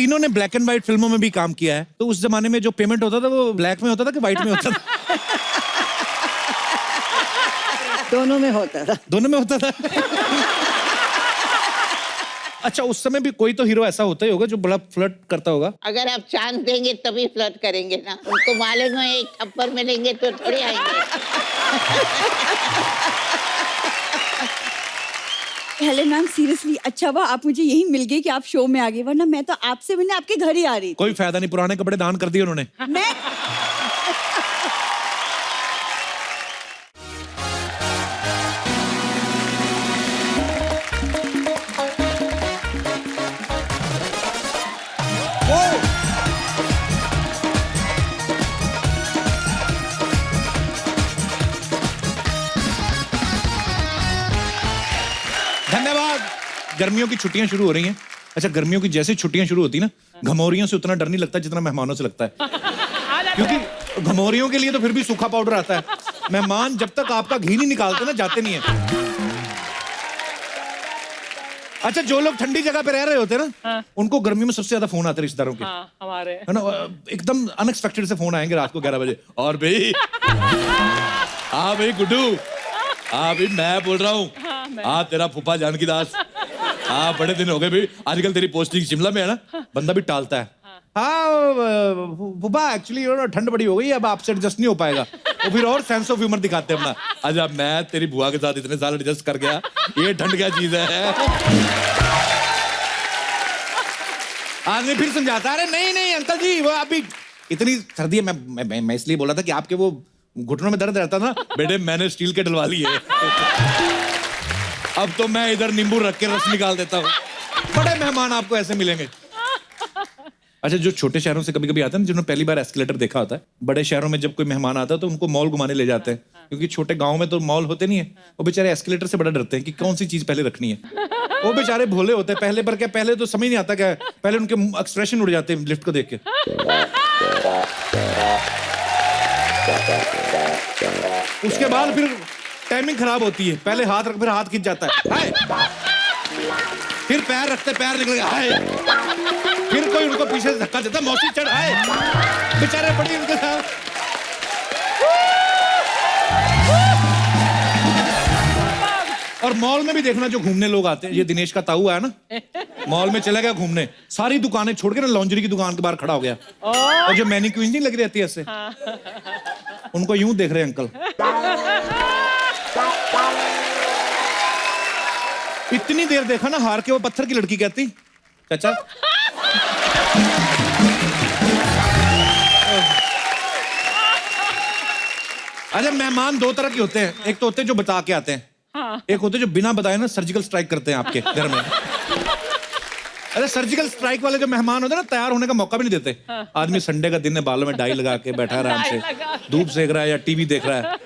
तीनों ने black and white फिल्मों में भी काम किया है, तो उस जमाने में जो पेमेंट होता था वो ब्लैक में होता था कि व्हाइट में होता था? दोनों में होता था। दोनों में होता था। अच्छा, उस समय भी कोई तो हीरो ऐसा होता ही होगा जो बड़ा फ्लर्ट करता होगा। अगर आप चांस देंगे तभी फ्लर्ट करेंगे ना, उनको मालूम है एक थप्पड़ मिलेंगे तो थोड़ी आएंगे। हेलेन मैम सीरियसली अच्छा हुआ आप मुझे यही मिल गई कि आप शो में आ गई, वरना मैं तो आपसे मिलने आपके घर ही आ रही थी। कोई फायदा नहीं, पुराने कपड़े दान कर दिए उन्होंने। मैं धन्यवाद। गर्मियों की छुट्टियां शुरू हो रही हैं। अच्छा, गर्मियों की जैसे छुट्टियां शुरू होती ना, घमौरियों से उतना डर नहीं लगता जितना मेहमानों से लगता है, क्योंकि घमौरियों के लिए तो फिर भी सूखा पाउडर आता है। मेहमान जब तक आपका घी नहीं निकालते ना, जाते नहीं है। अच्छा, जो लोग ठंडी जगह पे रह रहे होते हैं ना, उनको गर्मियों में सबसे ज्यादा फोन आते हैं रिश्तेदारों के। हमारे है ना, एकदम अनएक्सपेक्टेड से फोन आएंगे रात को 11 बजे। और भाई, हाँ भाई गुड्डू, हाँ भाई मैं बोल रहा हूँ, हाँ तेरा फूफा जानकी दास, हाँ बड़े दिन हो गए भाई, आजकल तेरी पोस्टिंग शिमला में है ना, बंदा भी टालता है। हाँ फूफा, एक्चुअली ठंड बड़ी हो गई, अब आपसे एडजस्ट नहीं हो पाएगा। वो फिर और सेंस ऑफ ह्यूमर दिखाते हैं अपना। अच्छा, मैं तेरी बुआ के साथ इतने साल एडजस्ट कर गया, ये ठंड क्या चीज है। आदमी फिर समझाता है, अरे नहीं नहीं अंकल जी, वो अभी इतनी सर्दी है, मैं इसलिए बोला था कि आपके वो घुटनों में दर्द रहता ना, बेटे मैंने स्टील के डलवा लिए। अब तो मैं इधर नींबू रख के रस निकाल देता हूँ। बड़े मेहमान आपको ऐसे मिलेंगे। अच्छा, जो छोटे शहरों से कभी कभी आते हैं, जिन्होंने पहली बार एस्केलेटर देखा होता है, बड़े शहरों में जब कोई मेहमान आता है तो उनको मॉल घुमाने ले जाते हैं, क्योंकि छोटे गांव में तो मॉल होते नहीं है। वो बेचारे एस्केलेटर से बड़ा डरते हैं कि कौन सी चीज पहले रखनी है। वो बेचारे भोले होते हैं, पहले पर क्या, पहले तो समझ नहीं आता क्या, पहले उनके एक्सप्रेशन उड़ जाते हैं लिफ्ट को देख के। उसके बाद फिर टाइमिंग खराब होती है, पहले हाथ रख, फिर हाथ खिंच जाता है, हाय। फिर पैर रखते, पैर निकल गया, हाय। फिर कोई उनको पीछे से धक्का देता, मौसी चढ़, हाय। बेचारे बड़ी उनके साथ। और मॉल में भी देखना, जो घूमने लोग आते हैं, ये दिनेश का ताऊ है ना, मॉल में चला गया घूमने, सारी दुकानें छोड़ के ना लॉन्ड्री की दुकान के बाहर खड़ा हो गया, और जो मैनिक्विन नहीं लगी रहती है ऐसे, उनको यूं देख रहे हैं अंकल। इतनी देर देखा ना, हार के वो पत्थर की लड़की कहती, चाचा अच्छा, मेहमान दो तरह के होते हैं, एक तो होते हैं जो बता के आते हैं, एक होते हैं जो बिना बताए ना सर्जिकल स्ट्राइक करते हैं आपके घर में। अरे सर्जिकल स्ट्राइक वाले जो मेहमान होते हैं ना, तैयार होने का मौका भी नहीं देते। आदमी संडे का दिन है, बालों में डाई लगा के बैठा है आराम से, धूप सेक रहा है या टीवी देख रहा है,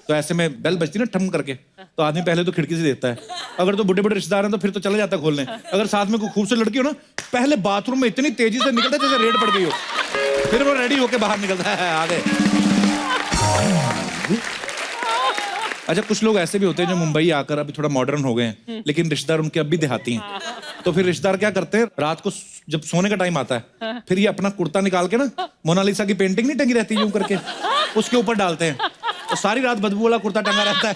तो ऐसे में बेल बजती ना ठम करके, तो आदमी पहले तो खिड़की से देखता है। अगर तो बड़े बड़े रिश्तेदार हैं तो फिर तो चला जाता है खोलने। अगर साथ में कोई खूबसूरत लड़की हो ना, पहले बाथरूम में इतनी तेजी से निकलता है जैसे रेड पड़ गई हो, फिर वो रेडी होके बाहर निकलता है, आ गए। अच्छा, कुछ लोग ऐसे भी होते हैं जो मुंबई आकर अभी थोड़ा मॉडर्न हो गए हैं, लेकिन रिश्तेदार उनके अब भी देहाती हैं। तो फिर रिश्तेदार क्या करते हैं, रात को जब सोने का टाइम आता है, फिर ये अपना कुर्ता निकाल के ना, मोनालिसा की पेंटिंग नहीं टंगी रहती यूं करके, उसके ऊपर डालते हैं, तो सारी रात बदबू वाला कुर्ता टंगा रहता है।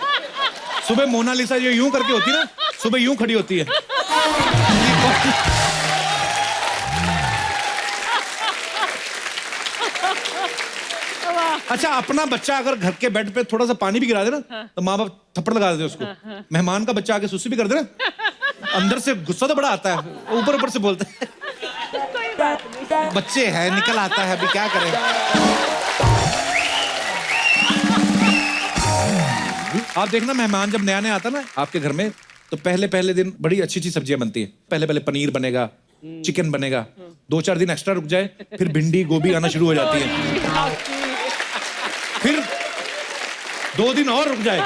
सुबह मोनालिसा जो यूं करके होती है ना, सुबह यूं खड़ी होती है। अच्छा, अपना बच्चा अगर घर के बेड पे थोड़ा सा पानी भी गिरा दे ना, तो माँ बाप थप्पड़ लगा देते उसको। मेहमान का बच्चा आके सुस्ती भी कर दे ना, अंदर से गुस्सा तो बड़ा आता है, ऊपर ऊपर से बोलते हैं बच्चे हैं, निकल आता है, अभी क्या करें। आप देखना, मेहमान जब नया नया आता ना आपके घर में, तो पहले पहले दिन बड़ी अच्छी अच्छी सब्जियां बनती है। पहले पहले पनीर बनेगा, चिकन बनेगा, 2-4 दिन एक्स्ट्रा रुक जाए, फिर भिंडी गोभी आना शुरू हो जाती है। फिर 2 दिन और रुक जाए,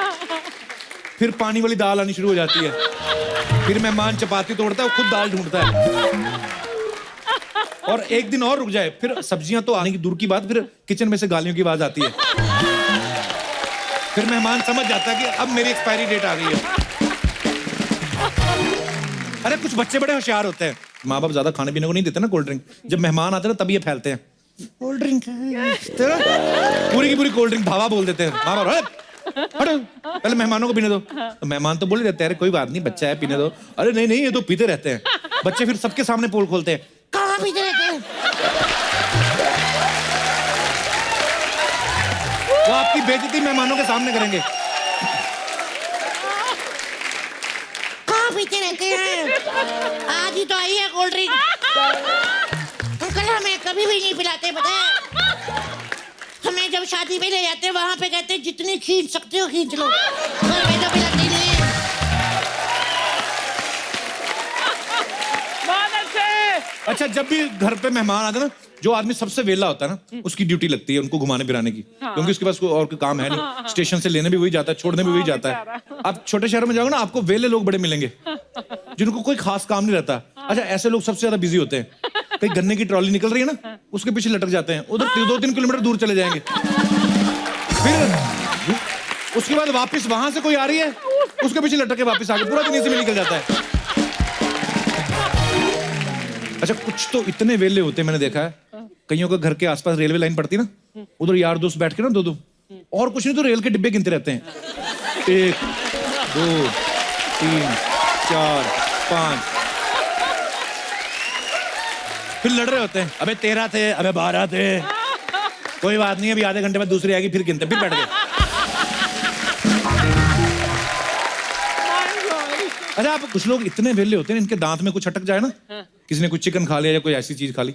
फिर पानी वाली दाल आनी शुरू हो जाती है। फिर मेहमान चपाती तोड़ता है, वो खुद दाल ढूंढता है। और 1 दिन और रुक जाए, फिर सब्जियां तो आने की दूर की बात, फिर किचन में से गालियों की आवाज आती है। फिर मेहमान समझ जाता है कि अब मेरी एक्सपायरी डेट आ गई है। अरे कुछ बच्चे बड़े होशियार होते हैं, माँ बाप ज्यादा खाने पीने को नहीं देते ना कोल्ड ड्रिंक, जब मेहमान आते हैं ना तभी ये फैलते हैं कोल्ड ड्रिंक पूरी की पूरी कोल्ड ड्रिंक धावा बोल देते हैं। माँ बाप हटो पहले मेहमानों को पीने दो, तो मेहमान तो बोल देते हैं अरे कोई बात नहीं बच्चा है पीने दो, अरे नहीं नहीं ये तो पीते रहते हैं। बच्चे फिर सबके सामने पोल खोलते हैं, कहाँ पीते रहते हैं। वो आपकी बेइज्जती मेहमानों के सामने करेंगे। कहाँ पीते रहते हैं, आज ही तो आई है कोल्ड ड्रिंक, अंकल हमें कभी भी नहीं पिलाते पता है, हमें जब शादी में ले जाते वहां पे कहते जितनी खींच सकते हो खींच लो, घर में तो पिलाते नहीं है। अच्छा जब भी घर पे मेहमान आते हैं ना, जो आदमी सबसे वेला होता है ना उसकी ड्यूटी लगती है उनको घुमाने फिराने की, क्योंकि उसके पास कोई और कोई काम है नहीं, स्टेशन से लेने भी वही जाता है छोड़ने भी वही जाता है। आप छोटे शहरों में जाओगे ना आपको वेले लोग बड़े मिलेंगे जिनको कोई खास काम नहीं रहता। अच्छा ऐसे लोग सबसे ज्यादा बिजी होते हैं, कहीं गन्ने की ट्रॉली निकल रही है ना उसके पीछे लटक जाते हैं, उधर 2-3 किलोमीटर दूर चले जाएंगे, फिर उसके बाद वापस वहां से कोई आ रही है उसके पीछे लटक के वापस आके पूरा दिन इसी में निकल जाता है। अच्छा कुछ तो इतने वेले होते हैं मैंने देखा है, कईयों के घर के आसपास रेलवे लाइन पड़ती है ना, उधर यार दोस्त बैठ के ना दो और कुछ नहीं तो रेल के डिब्बे गिनते रहते हैं, 1 2 3 4 5, फिर लड़ रहे होते हैं, अबे 13 थे अबे 12 थे, कोई बात नहीं अभी आधे घंटे बाद दूसरी आएगी फिर गिनते, फिर बैठ गए। अच्छा आप कुछ लोग इतने वेले होते हैं इनके दांत में कुछ अटक जाए ना, किसी ने कुछ चिकन खा लिया या कोई ऐसी चीज खा ली,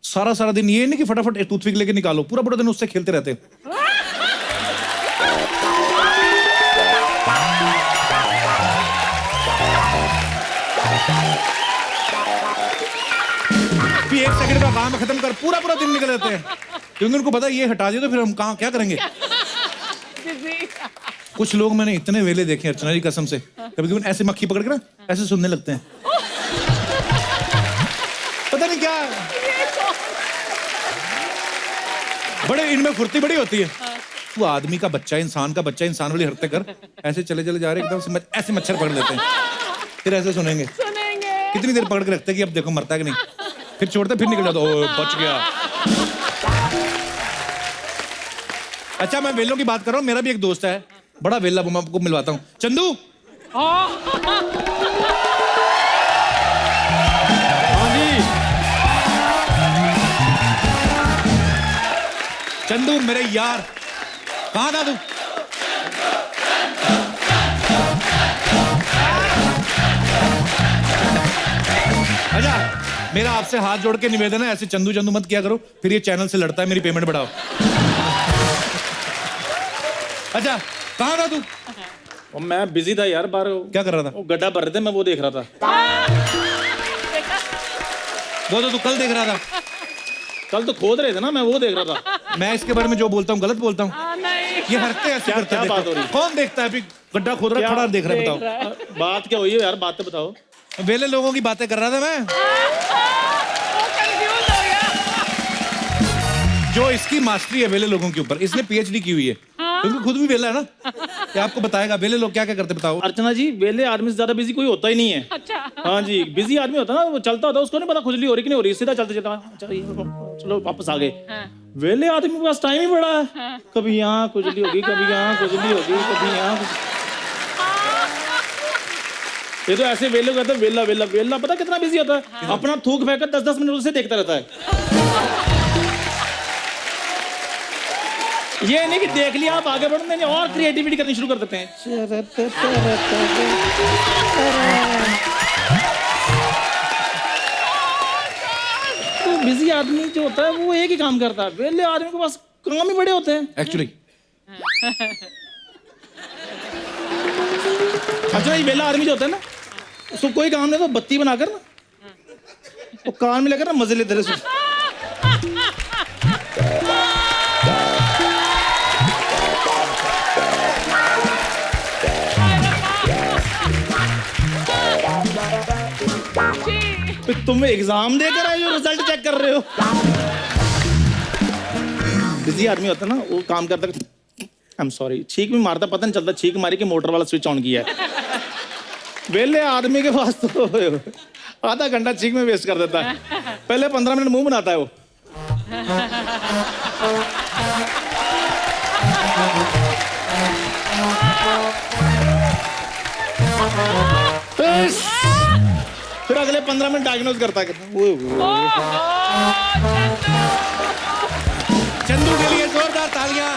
सारा दिन ये नहीं कि फटाफट टूथपिक लेके निकालो, पूरा दिन उससे खेलते रहते हैं। भी 1 सेकंड का काम खत्म कर पूरा दिन निकल जाते हैं, क्योंकि उनको पता है ये हटा दिया तो फिर हम कहाँ क्या करेंगे। कुछ लोग मैंने इतने वेले देखे अर्चना जी कसम से, कभी ऐसे मक्खी पकड़ के ना ऐसे सुनने लगते हैं, पता नहीं क्या बड़े इनमें फुर्ती बड़ी होती है। तू आदमी का बच्चा इंसान का बच्चा इंसान वाली हरकतें कर, ऐसे चले जा रहे एकदम से ऐसे मच्छर पकड़ लेते हैं, फिर ऐसे सुनेंगे कितनी देर पकड़ के रखते हैं कि अब देखो मरता है कि नहीं, फिर छोड़ते फिर निकल जाता ओ बच गया। अच्छा मैं वेलों की बात कर रहा हूँ, मेरा भी एक दोस्त है बड़ा वेला, मैं आपको मिलवाता हूँ, चंदू। हाँ जी चंदू मेरे यार, कहाँ था तू? अच्छा मेरा आपसे हाथ जोड़ के निवेदन है ऐसे चंदू चंदू मत किया करो, फिर ये चैनल से लड़ता है, मेरी पेमेंट बढ़ाओ। अच्छा कहाँ था तू? और मैं बिजी था यार, बाहर क्या कर रहा था? वो गड्ढा भर रहे थे, मैं वो देख रहा था। वो तो तू कल देख रहा था। कल तो खोद रहे थे ना, मैं वो देख रहा था। मैं इसके बारे में जो बोलता हूँ गलत बोलता हूँ? ये हरकतें ऐसे करते हैं। क्या बात हो रही है? कौन देखता है? अभी गड्ढा खोद रहा है, खड़ा देख रहा है, बताओ बात क्या हुई है यार, बात तो बताओ। वेले लोगों की बातें कर रहा था मैं। जो इसकी मास्टरी है वेले लोगों के ऊपर, इसने पीएचडी की हुई है, क्योंकि खुद भी वेला है ना, क्या आपको बताएगा वेले लोग क्या क्या करते बताओ। अर्चना जी वेले आदमी से ज्यादा बिजी कोई होता ही नहीं है। अच्छा। हाँ जी, बिजी आदमी होता है ना, वो चलता होता है, उसको नहीं पता खुजली हो रही कि नहीं हो रही, सीधा चलते चलो वापस आ गए। वेले आदमी के पास टाइम ही बड़ा है, कभी यहाँ खुजली होगी, कभी यहाँ खुजली होगी, कभी यहाँ। ये तो ऐसे वेले कहते हैं, वेला वेला वेला पता कितना बिजी होता है, अपना थूक फेंक कर 10-10 मिनट उसे देखता रहता है। ये नहीं कि देख लिया आप आगे बढ़ो, नहीं और क्रिएटिविटी करनी शुरू कर देते हैं। तो बिजी आदमी जो होता है वो एक ही काम करता है, वेले आदमी के पास काम ही बड़े होते हैं एक्चुअली। अच्छा ये वेला आदमी जो होता है ना, उसको कोई काम नहीं तो बत्ती बनाकर ना वो कान में लेकर ना मजे लेते रहे। तुम एग्जाम देकर आए हो, रिजल्ट चेक कर रहे हो। बिजी आदमी होता है ना, वो काम करता आई एम सॉरी, छींक भी मारता पता नहीं चलता छींक मारी कि मोटर वाला स्विच ऑन किया है। वेले आदमी के पास तो आधा घंटा चीख में वेस्ट कर देता है। पहले 15 मिनट मुंह बनाता है वो। फिर अगले 15 मिनट डायग्नोज करता है। चंदू के लिए जोरदार तालियां।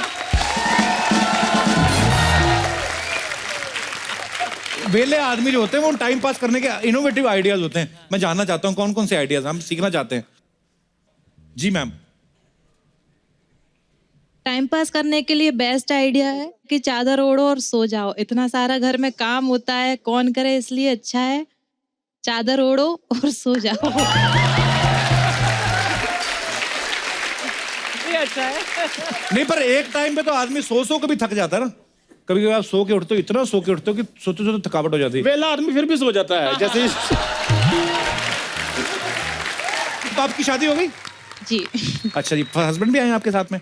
वेले आदमी जो होते हैं वो टाइम पास करने के इनोवेटिव आइडियाज होते हैं। मैं जानना चाहता हूं कौन कौन से आइडियाज हम सीखना चाहते हैं। जी मैम। टाइम पास करने के लिए बेस्ट आइडिया है कि चादर ओढ़ो और सो जाओ। इतना सारा घर में काम होता है, कौन करे, इसलिए अच्छा है चादर ओढ़ो और सो जाओ। ये अच्छा है। नहीं पर एक टाइम पे तो आदमी सो के भी थक जाता है ना। कभी कभी आप सो के उठते हो, इतना सो के उठते हो कि सोते सोते थकावट हो जाती है। वेला आदमी फिर भी सो जाता है जैसे। तो आपकी शादी हो गई? जी अच्छा जी। हस्बैंड भी आए हैं आपके साथ में?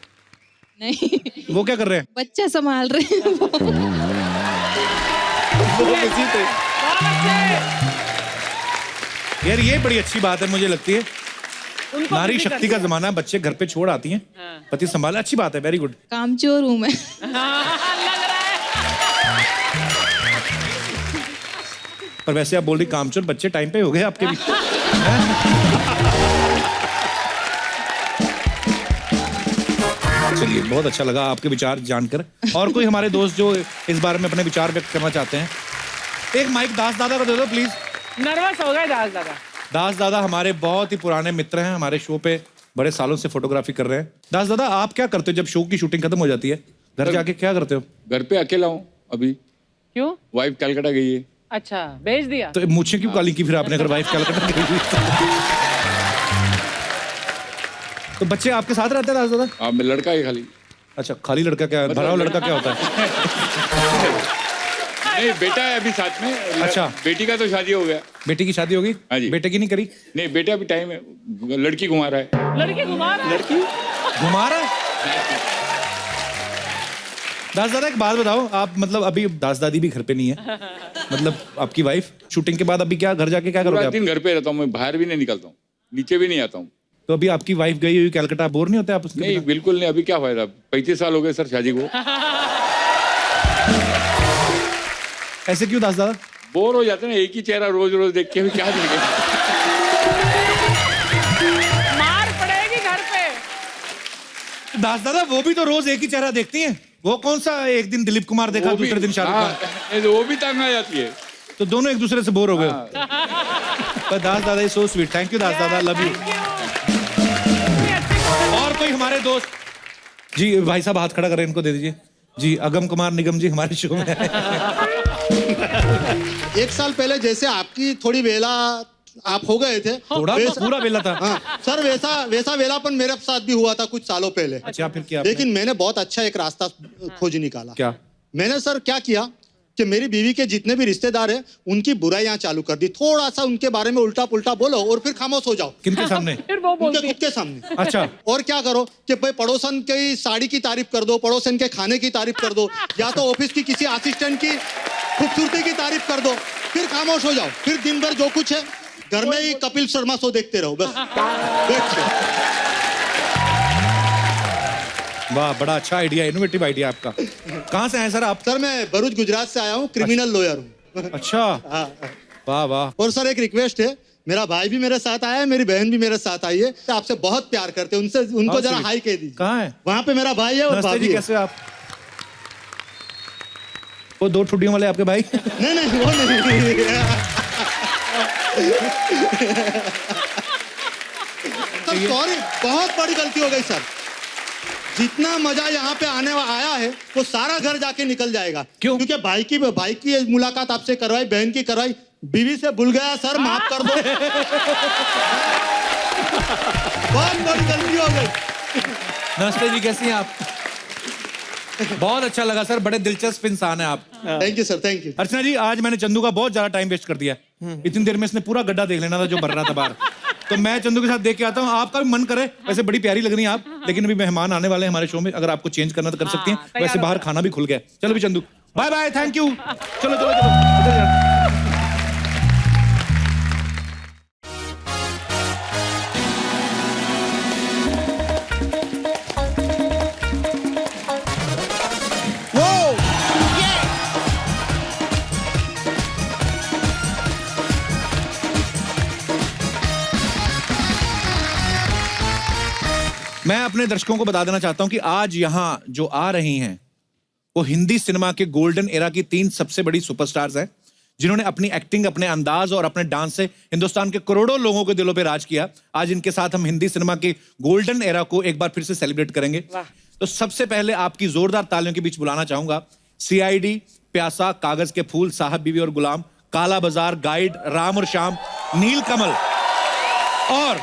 नहीं, वो क्या कर रहे हैं? बच्चा संभाल रहे हैं वो। यार ये बड़ी अच्छी बात है, मुझे लगती है नारी शक्ति का जमाना है। बच्चे घर पे छोड़ आती हैं, पति संभाला, अच्छी बात है, वेरी गुड। कामचोर हूँ मैं। पर वैसे आप बोल रही कामचोर, बच्चे टाइम पे हो गए आपके भी। चलिए बहुत अच्छा लगा आपके विचार जानकर। और कोई हमारे दोस्त जो इस बारे में अपने विचार व्यक्त करना चाहते हैं? एक माइक दास दादा को दे दो प्लीज। नर्वस हो गए दास दादा। दास दादा हमारे बहुत ही पुराने मित्र हैं, हमारे शो पे बड़े सालों से फोटोग्राफी कर रहे हैं। दास दादा आप क्या करते हो जब शो की शूटिंग खत्म हो जाती है? घर जाके क्या करते हो? घर पे अकेला हूँ अभी। क्यों? वाइफ कलकत्ता गई है। अच्छा, भेज दिया। तो मूछें क्यों काली की फिर आपने, अगर वाइफ कलकत्ता गई हुई तो बच्चे आपके साथ रहते हैं दास दादा? हाँ, मैं लड़का है खाली। अच्छा, खाली लड़का क्या है? भरा हुआ लड़का क्या होता है? नहीं, बेटा है अभी साथ में। अच्छा। बेटी का तो शादी हो गया। बेटी की शादी होगी? हाँ जी। बेटे की नहीं करी? नहीं, बेटा अभी टाइम है, लड़की घुमा रहा है। लड़की घुमा रहा है। लड़की घुमा रहा है? दास दादा एक बात बताओ, आप मतलब अभी दास दादी भी घर पे नहीं है, मतलब आपकी वाइफ शूटिंग के बाद अभी क्या घर जाके क्या करोगे पूरा आप? दिन घर पे रहता हूँ मैं, बाहर भी नहीं निकलता हूँ, नीचे भी नहीं आता हूँ। तो अभी आपकी वाइफ गई हुई कलकत्ता, बोर नहीं होते आप उसके नहीं बिना? बिल्कुल नहीं। अभी क्या फायदा, 35 साल हो गए सर शादी को। ऐसे क्यों दास दादा? बोर हो जाते हैं ना, एक ही चेहरा रोज रोज देख के भी क्या देखेंगे। मार पड़ेगी घर पे। दास दादा वो भी तो रोज एक ही चेहरा देखती हैं। वो कौन सा एक दिन दिलीप कुमार देखा, दूसरे दिन शाहरुख खान? वो भी तंग आ जाती है। तो दोनों एक दूसरे से बोर हो गए। पर Das Dada is so sweet. Thank you Das Dada, love you. और कोई हमारे दोस्त? जी भाई साहब हाथ खड़ा करें, इनको दे दीजिए। जी अगम कुमार निगम जी हमारे शो में। एक साल पहले जैसे आपकी थोड़ी वेला आप हो गए थे, थोड़ा तो पूरा वेला था। हाँ सर, वैसा वेलापन मेरे साथ भी हुआ था कुछ सालों पहले। अच्छा फिर क्या आपने? लेकिन मैंने बहुत अच्छा एक रास्ता खोज निकाला। क्या? मैंने सर क्या किया कि मेरी बीवी के जितने भी रिश्तेदार हैं उनकी बुराइयां चालू कर दी। थोड़ा सा उनके बारे में उल्टा पुल्टा बोलो और फिर खामोश हो जाओ। किनके सामने? फिर वो उनके बोलती है। खुद के सामने। अच्छा। और क्या करो कि भाई पड़ोसन की साड़ी की तारीफ कर दो, पड़ोसन के खाने की तारीफ कर दो, या तो ऑफिस की किसी असिस्टेंट की खूबसूरती की तारीफ कर दो, फिर खामोश हो जाओ। फिर दिन भर जो कुछ है घर में ही कपिल शर्मा शो देखते रहो बस बैठ के। वाह बड़ा अच्छा आइडिया, इनोवेटिव आइडिया आपका। कहाँ से आए सर आप? सर मैं भरूच गुजरात से आया हूँ, क्रिमिनल लॉयर हूँ। अच्छा वाह वाह। और सर एक रिक्वेस्ट है, मेरा भाई भी मेरे साथ आया है, मेरी बहन भी मेरे साथ आई है, तो आपसे बहुत प्यार करते हैं, उनसे उनको जरा हाई कह दीजिए। कहाँ है? वहाँ पे मेरा भाई है और नमस्ते भाभी जी, है। कैसे हो आप? वो दो ठुड्डियों वाले आपके भाई? नहीं वो नहीं। सॉरी, बहुत बड़ी गलती हो गई सर। जितना मजा यहाँ पे आया है वो सारा घर जाके निकल जाएगा। क्यों? क्योंकि भाई की मुलाकात आपसे करवाई, बहन की करवाई, बीवी से भूल गया सर, माफ कर दो। बहुत बड़ी गलती हो गई। नमस्ते जी, कैसी हैं आप? बहुत अच्छा लगा सर, बड़े दिलचस्प इंसान है आप। Thank you sir, thank you. Archana ji, आज मैंने चंदू का बहुत ज्यादा टाइम वेस्ट कर दिया। इतनी देर में इसने पूरा गड्ढा देख लेना था जो भर रहा था बाहर। तो मैं चंदू के साथ देख के आता हूँ। आपका भी मन करे, वैसे बड़ी प्यारी लग रही है आप, लेकिन अभी मेहमान आने वाले हैं हमारे शो में, अगर आपको चेंज करना तो कर सकती हैं। वैसे बाहर खाना भी खुल गया। चलो भी Chandu, bye bye, thank you. चलो चलो चलो, इधर जा। मैं अपने दर्शकों को बता देना चाहता हूं कि आज यहां जो आ रही हैं वो हिंदी सिनेमा के गोल्डन एरा की 3 सबसे बड़ी सुपरस्टार्स हैं, जिन्होंने अपनी एक्टिंग, अपने अंदाज और अपने डांस से हिंदुस्तान के करोड़ों लोगों के दिलों पे राज किया। आज इनके साथ हम हिंदी सिनेमा के गोल्डन एरा को एक बार फिर से सेलिब्रेट करेंगे। तो सबसे पहले आपकी जोरदार तालियों के बीच बुलाना चाहूंगा सीआईडी, प्यासा, कागज के फूल, साहब बीवी और गुलाम, काला बाजार, गाइड, राम और श्याम, नील कमल और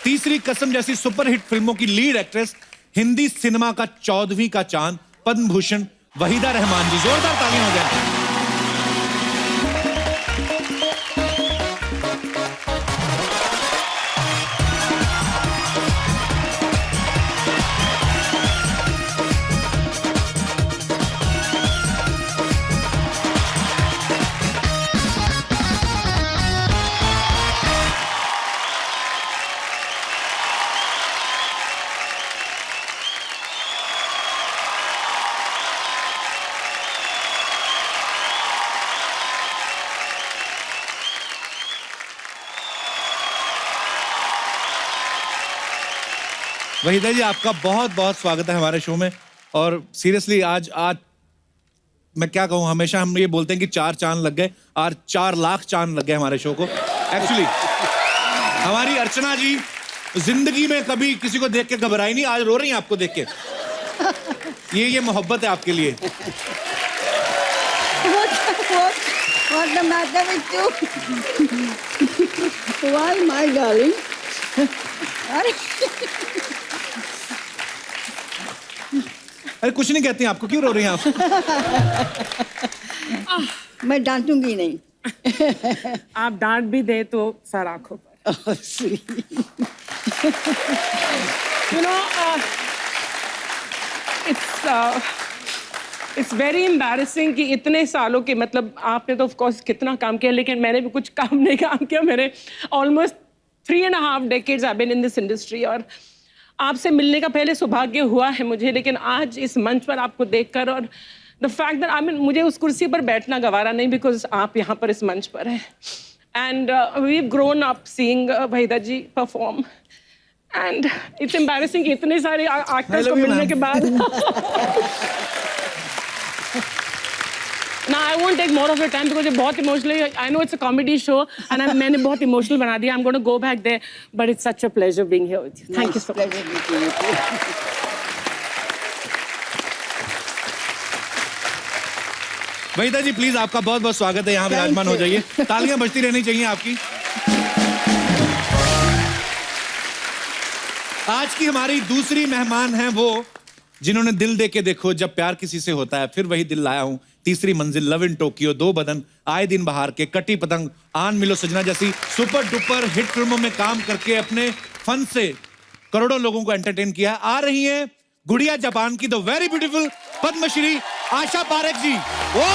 तीसरी कसम जैसी सुपरहिट फिल्मों की लीड एक्ट्रेस, हिंदी सिनेमा का 14वीं का चांद, पद्म भूषण वहीदा रहमान जी। जोरदार तालियां हो जाए। वहीदा जी, आपका बहुत बहुत स्वागत है हमारे शो में। और सीरियसली आज मैं क्या कहूँ, हमेशा हम ये बोलते हैं कि 4 चांद लग गए, आज 4 लाख चांद लग गए हमारे शो को। एक्चुअली हमारी अर्चना जी जिंदगी में कभी किसी को देख के घबराई नहीं, आज रो रही हैं आपको देख के। ये मोहब्बत है आपके लिए। What's the matter with you? Why, my darling? अरे कुछ नहीं कहती, आपको क्यों रो रही हैं आप? मैं डांटूंगी नहीं। आप डांट भी दे तो सर आंखों पर। You know, it's very embarrassing कि इतने सालों के, मतलब आपने तो ऑफ कोर्स कितना काम किया, लेकिन मैंने भी कुछ काम नहीं काम किया। मेरे almost 3.5 decades I've been in this industry, और आपसे मिलने का पहले सौभाग्य हुआ है मुझे, लेकिन आज इस मंच पर आपको देखकर और द फैक्ट दैट मुझे उस कुर्सी पर बैठना गवारा नहीं, बिकॉज आप यहाँ पर इस मंच पर हैं। And we grown up seeing Waheeda ji perform, and it's embarrassing कि इतने सारे एक्टर्स को मिलने के बाद। Now I won't take more of your time because ये बहुत emotionally, I know it's a comedy show and मैंने बहुत emotional बना दिया। I'm going to go back there, but it's such a pleasure being here with you. Thank you so much. Waheeda ji please, आपका बहुत बहुत स्वागत है, यहाँ विराजमान हो जाइए। तालियां बजती रहनी चाहिए आपकी। आज की हमारी दूसरी मेहमान हैं वो जिन्होंने दिल दे के देखो, जब प्यार किसी से होता है, फिर वही दिल लाया हूं, तीसरी मंजिल, लव इन टोक्यो, 2 बदन, आए दिन बहार के, कटी पतंग, आन मिलो सजना जैसी सुपर डुपर हिट फिल्मों में काम करके अपने फन से करोड़ों लोगों को एंटरटेन किया। आ रही हैं गुड़िया जापान की the very beautiful Padmashri Asha Parekh जी। ओ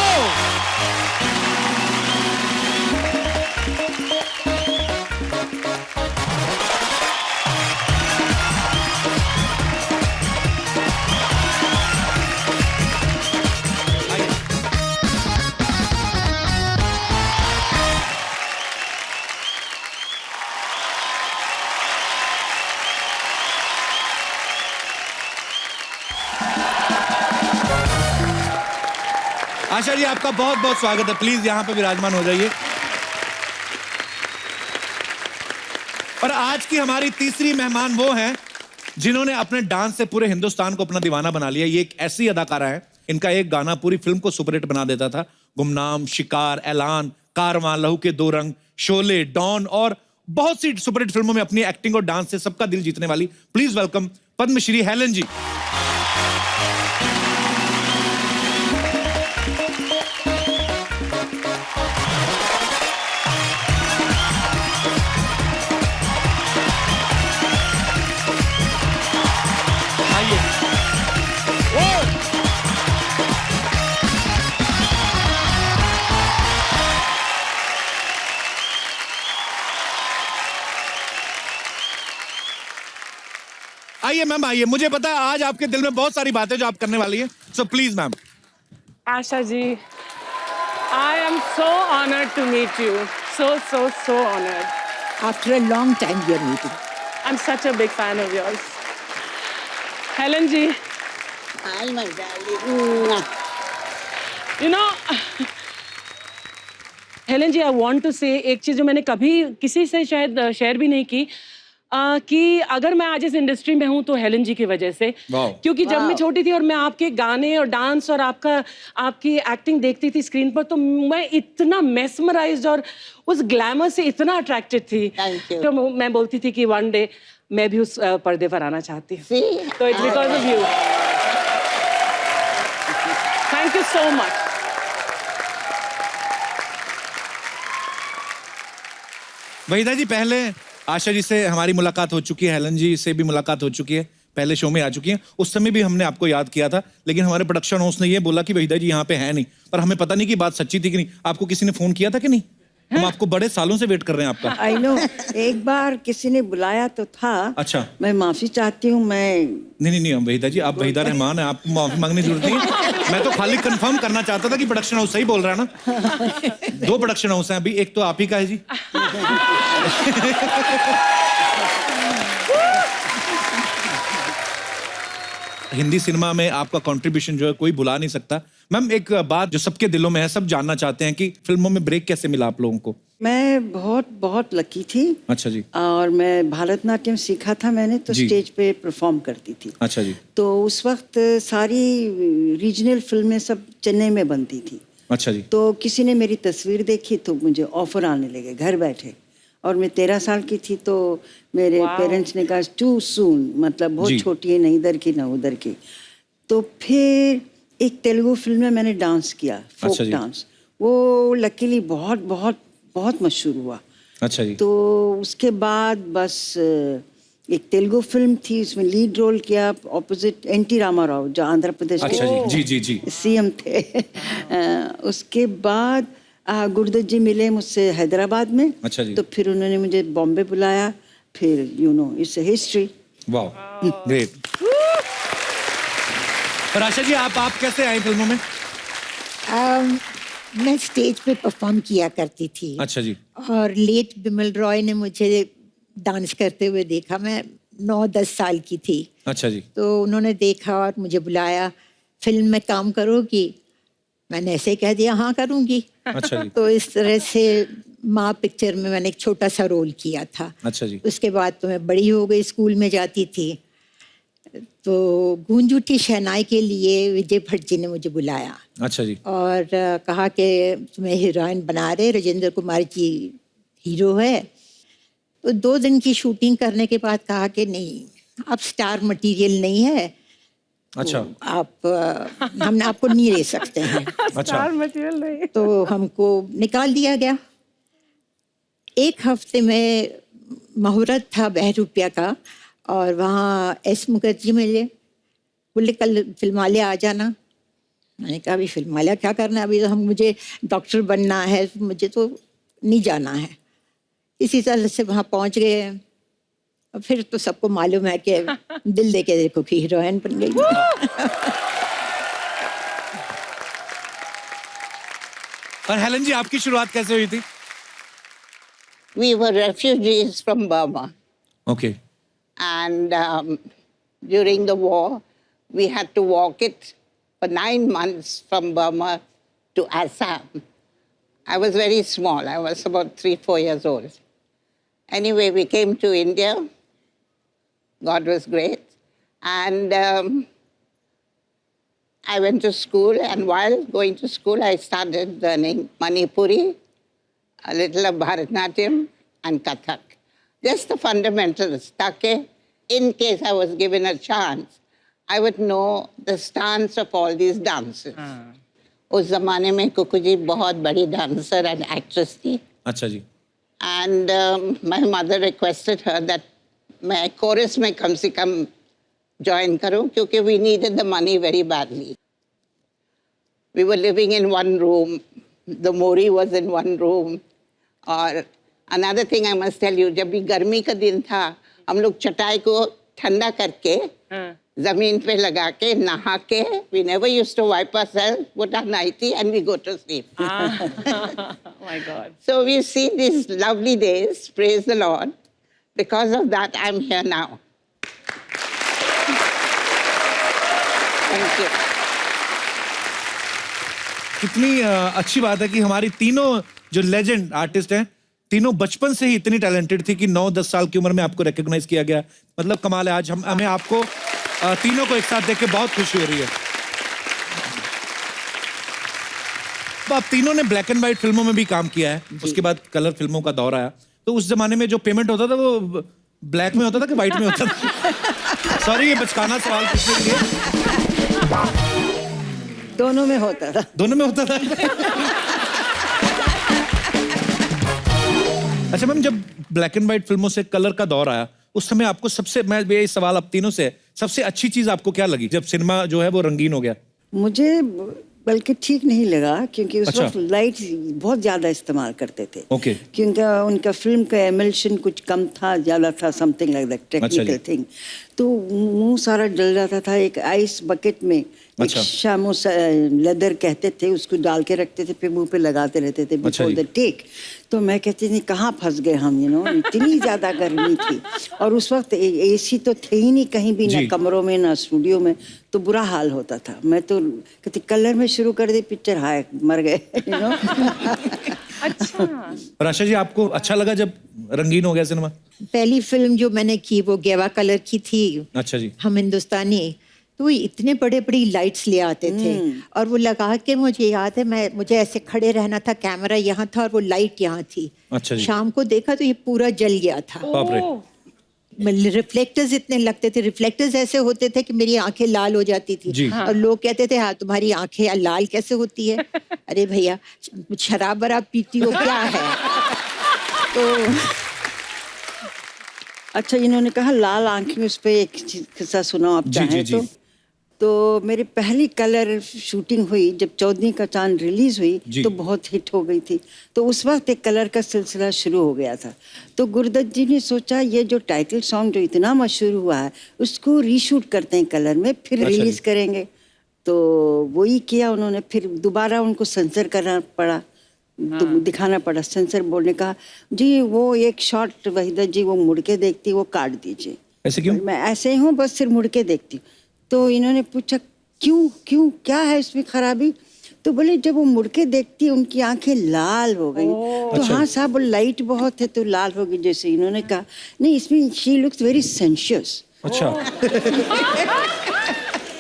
आशा जी, आपका बहुत बहुत स्वागत है। प्लीज यहाँ पे विराजमान हो जाइए। और आज की हमारी तीसरी मेहमान वो हैं जिन्होंने अपने डांस से पूरे हिंदुस्तान को अपना दीवाना बना लिया। ये एक ऐसी अदाकारा है, इनका एक गाना पूरी फिल्म को सुपरहिट बना देता था। गुमनाम, शिकार, ऐलान, कारवां, लहू के 2 रंग, शोले, डॉन और बहुत सी सुपरहिट फिल्मों में अपनी एक्टिंग और डांस से सबका दिल जीतने वाली, प्लीज वेलकम पद्मश्री हेलन जी। आइए मैम, आइए। मुझे पता है आज आपके दिल में बहुत सारी बातें जो आप करने वाली हैं, so please ma'am. Asha ji, I am so honored to meet you. So honored. After a long time we are meeting. I'm such a big fan of yours. Helen ji, Hi, my darling. you know, Helen ji, I want to say एक चीज जो मैंने कभी किसी से शायद share भी नहीं की, कि अगर मैं आज इस इंडस्ट्री में हूं तो हेलन जी की वजह से, वाह। क्योंकि जब मैं छोटी थी और मैं आपके गाने और डांस और आपकी एक्टिंग देखती थी स्क्रीन पर, तो मैं इतना मेस्मराइज्ड और उस ग्लैमर से इतना अट्रैक्टेड थी। Thank you. तो मैं बोलती थी कि वन डे मैं भी उस पर्दे पर आना चाहती हूँ। See? तो it's because of you. Thank you so much. Waheeda ji, पहले आशा जी से हमारी मुलाकात हो चुकी है, हेलन जी से भी मुलाकात हो चुकी है, पहले शो में आ चुकी हैं। उस समय भी हमने आपको याद किया था, लेकिन हमारे प्रोडक्शन हाउस ने ये बोला कि वहीदा जी यहाँ पे है नहीं, पर हमें पता नहीं कि बात सच्ची थी कि नहीं। आपको किसी ने फोन किया था कि नहीं? हम आपको बड़े सालों से वेट कर रहे हैं आपका। आई नो, एक बार किसी ने बुलाया तो था। अच्छा। मैं माफी चाहती हूँ। नहीं, वहीदा जी, आप वहीदा रहमान है, आपको माफी मांगने की जरूरत नहीं है। मैं तो खाली कंफर्म करना चाहता था कि प्रोडक्शन हाउस सही बोल रहा है ना। 2 प्रोडक्शन हाउस हैं अभी, एक तो आप ही का है जी। हिंदी सिनेमा में आपका कंट्रीब्यूशन जो है कोई भुला नहीं सकता। मैम, एक बात जो सबके दिलों में है, सब जानना चाहते हैं कि फिल्मों में ब्रेक कैसे मिला आप लोगों को? मैं बहुत लकी थी। अच्छा जी। और मैं भारतनाट्यम सीखा था मैंने, तो जी। स्टेज पे परफॉर्म करती थी। अच्छा जी। तो उस वक्त सारी रीजनल फिल्में सब चेन्नई में बनती थी। अच्छा जी। तो किसी ने मेरी तस्वीर देखी तो मुझे ऑफर आने लगे घर बैठे, और मैं 13 साल की थी। तो मेरे पेरेंट्स ने कहा टू सून, मतलब बहुत जी। छोटी है, न इधर की न उधर की। तो फिर एक तेलुगु फिल्म में मैंने डांस किया, फोक अच्छा जी। डांस। वो लकीली बहुत मशहूर हुआ। अच्छा जी। तो उसके बाद बस एक तेलुगु फिल्म थी, उसमें लीड रोल किया ऑपोजिट एनटी रामाराव, जो आंध्र प्रदेश अच्छा जी, जी, जी। सीएम थे। उसके बाद गुरुदत्त जी मिले मुझसे हैदराबाद में। अच्छा जी। तो फिर उन्होंने मुझे बॉम्बे बुलाया। फिर इट्स अ हिस्ट्री। वाह, ग्रेट। पर आशा जी, आप कैसे आए फिल्मों में? मैं स्टेज पे परफॉर्म किया करती थी। अच्छा जी। और लेट बिमल रॉय ने मुझे डांस करते हुए देखा। मैं 9-10 साल की थी। अच्छा जी। तो उन्होंने देखा और मुझे बुलाया, फिल्म में काम करोगी? मैंने ऐसे कह दिया हाँ करूँगी। अच्छा जी। तो इस तरह से माँ पिक्चर में मैंने एक छोटा सा रोल किया था। अच्छा जी। उसके बाद तो मैं बड़ी हो गई, स्कूल में जाती थी। तो गूंज उठी शहनाई के लिए विजय भट्ट जी ने मुझे बुलाया। अच्छा जी। और कहा कि तुम्हें हीरोइन बना रहे, राजेंद्र कुमार जी हीरो है। तो 2 दिन की शूटिंग करने के बाद कहा कि नहीं, आप स्टार मटेरियल नहीं है। अच्छा। तो आप हम आपको नहीं ले सकते हैं। अच्छा। मटेरियल नहीं। तो हमको निकाल दिया गया। 1 हफ्ते में मुहूर्त था बहरूपिया का, और वहाँ एस मुखर्जी मिले, बोले कल फिल्मालय आ जाना। मैंने कहा अभी फिल्मालय क्या करना है, अभी तो मुझे डॉक्टर बनना है, मुझे तो नहीं जाना है। इसी तरह से वहाँ पहुँच गए। और फिर तो सबको मालूम है कि दिल दे के देखो कि हीरोइन बन गई। और हेलन जी, आपकी शुरुआत कैसे हुई थी? We were refugees from Burma. Okay. And during the war, we had to walk it for 9 months from Burma to Assam. I was very small. I was about 3-4 years old. Anyway, we came to India. God was great. And I went to school. And while going to school, I started learning Manipuri, a little of Bharatnatyam, and Kathak. Just the fundamentals, ताकि in case I was given a chance, I would know the stance of all these dances. उस ज़माने में कुकू जी बहुत बड़ी dancer and actress थी. अच्छा जी। And my mother requested her that मैं chorus में कम से कम join करूं, क्योंकि we needed the money very badly. We were living in one room. The Mori was in one room. और another thing I must tell you, जब भी गर्मी का दिन था, हम लोग चटाई को ठंडा करके जमीन पे लगा के नहा के, we never used to wipe ourselves, put our nightie and we go to sleep. Oh my God. So we've seen these lovely days, praise the Lord. Because of that, I'm here now. Thank you. कितनी अच्छी बात है कि हमारी तीनों जो legend artist हैं, तीनों बचपन से ही इतनी टैलेंटेड थी कि 9-10 साल की उम्र में आपको रिकॉग्नाइज किया गया। मतलब कमाल है। आज हमें आपको तीनों को एक साथ देख के बहुत खुशी हो रही है। तो आप तीनों ने ब्लैक एंड व्हाइट फिल्मों में भी काम किया है, उसके बाद कलर फिल्मों का दौर आया। तो उस जमाने में जो पेमेंट होता था वो ब्लैक में होता था कि व्हाइट में होता था? सॉरी, ये बचकाना सवाल पूछने के लिए। दोनों में होता था। दोनों में होता था। अच्छा मैम, जब ब्लैक एंड व्हाइट फिल्मों से कलर का दौर आया, उस समय आपको सबसे, मैं ये सवाल आप तीनों से, सबसे अच्छी चीज आपको क्या लगी जब सिनेमा जो है वो रंगीन हो गया? मुझे बल्कि ठीक नहीं लगा, क्योंकि उस अच्छा। वक्त लाइट बहुत ज्यादा इस्तेमाल करते थे। ओके। क्योंकि उनका फिल्म का एमल्शन कुछ कम था, ज्यादा था, something like that, technical thing. तो मुंह सारा जल जाता था। एक आइस बकेट में अच्छा। एक शामो लेदर कहते थे, उसको डाल के रखते थे, फिर मुंह पे लगाते रहते थे अच्छा बिफोर जी। The take. तो मैं कहती थी कहाँ फंस गए हम, इतनी ज्यादा गर्मी थी। और उस वक्त एसी तो थे ही नहीं कहीं भी, ना जी। कमरों में ना स्टूडियो में। तो बुरा हाल होता था। मैं तो कहती कलर में शुरू कर दी पिक्चर, हाय मर गए। अच्छा। और आशा जी, आपको अच्छा लगा जब रंगीन हो गया सिनेमा? पहली फिल्म जो मैंने की वो गेवा कलर की थी। अच्छा जी। हम हिंदुस्तानी, तो वो इतने बड़े बड़ी लाइट्स ले आते थे और वो लगा के, मुझे याद है, मुझे ऐसे खड़े रहना था, कैमरा यहाँ था और वो लाइट यहाँ थी। अच्छा जी। शाम को देखा तो ये पूरा जल गया था। बाप रे। रिफ्लेक्टर्स इतने लगते थे, रिफ्लेक्टर्स ऐसे होते थे कि मेरी आंखें लाल हो जाती थी। जी। और लोग कहते थे हाँ तुम्हारी आंखें लाल कैसे होती है? अरे भैया, शराब वराब पीती हो क्या है? तो अच्छा, इन्होंने कहा लाल आंखें, उस पे एक किस्सा सुनाओ आप जी, चाहें जी, जी। तो मेरी पहली कलर शूटिंग हुई जब 14 का चांद रिलीज जी। हुई, तो बहुत हिट हो गई थी। तो उस वक्त एक कलर का सिलसिला शुरू हो गया था। तो गुरुदत्त जी ने सोचा ये जो टाइटल सॉन्ग जो इतना मशहूर हुआ है, उसको रीशूट करते हैं कलर में, फिर अच्छा रिलीज जी। करेंगे। तो वही किया उन्होंने। फिर दोबारा उनको सेंसर करना पड़ा, तो दिखाना पड़ा। सेंसर बोर्ड ने कहा जी वो एक शॉट वहीदा जी वो मुड़ के देखती, वो काट दीजिए। ऐसे क्यों? मैं ऐसे ही हूँ, बस सिर्फ मुड़ के देखती हूँ। तो इन्होंने पूछा क्यों क्यों क्या है इसमें खराबी? तो बोले जब वो मुड़ के देखती उनकी आंखें लाल हो गई। तो अच्छा। हाँ साहब, लाइट बहुत है तो लाल होगी। जैसे इन्होंने कहा नहीं, इसमें शी लुक्स वेरी सेंशियस। अच्छा।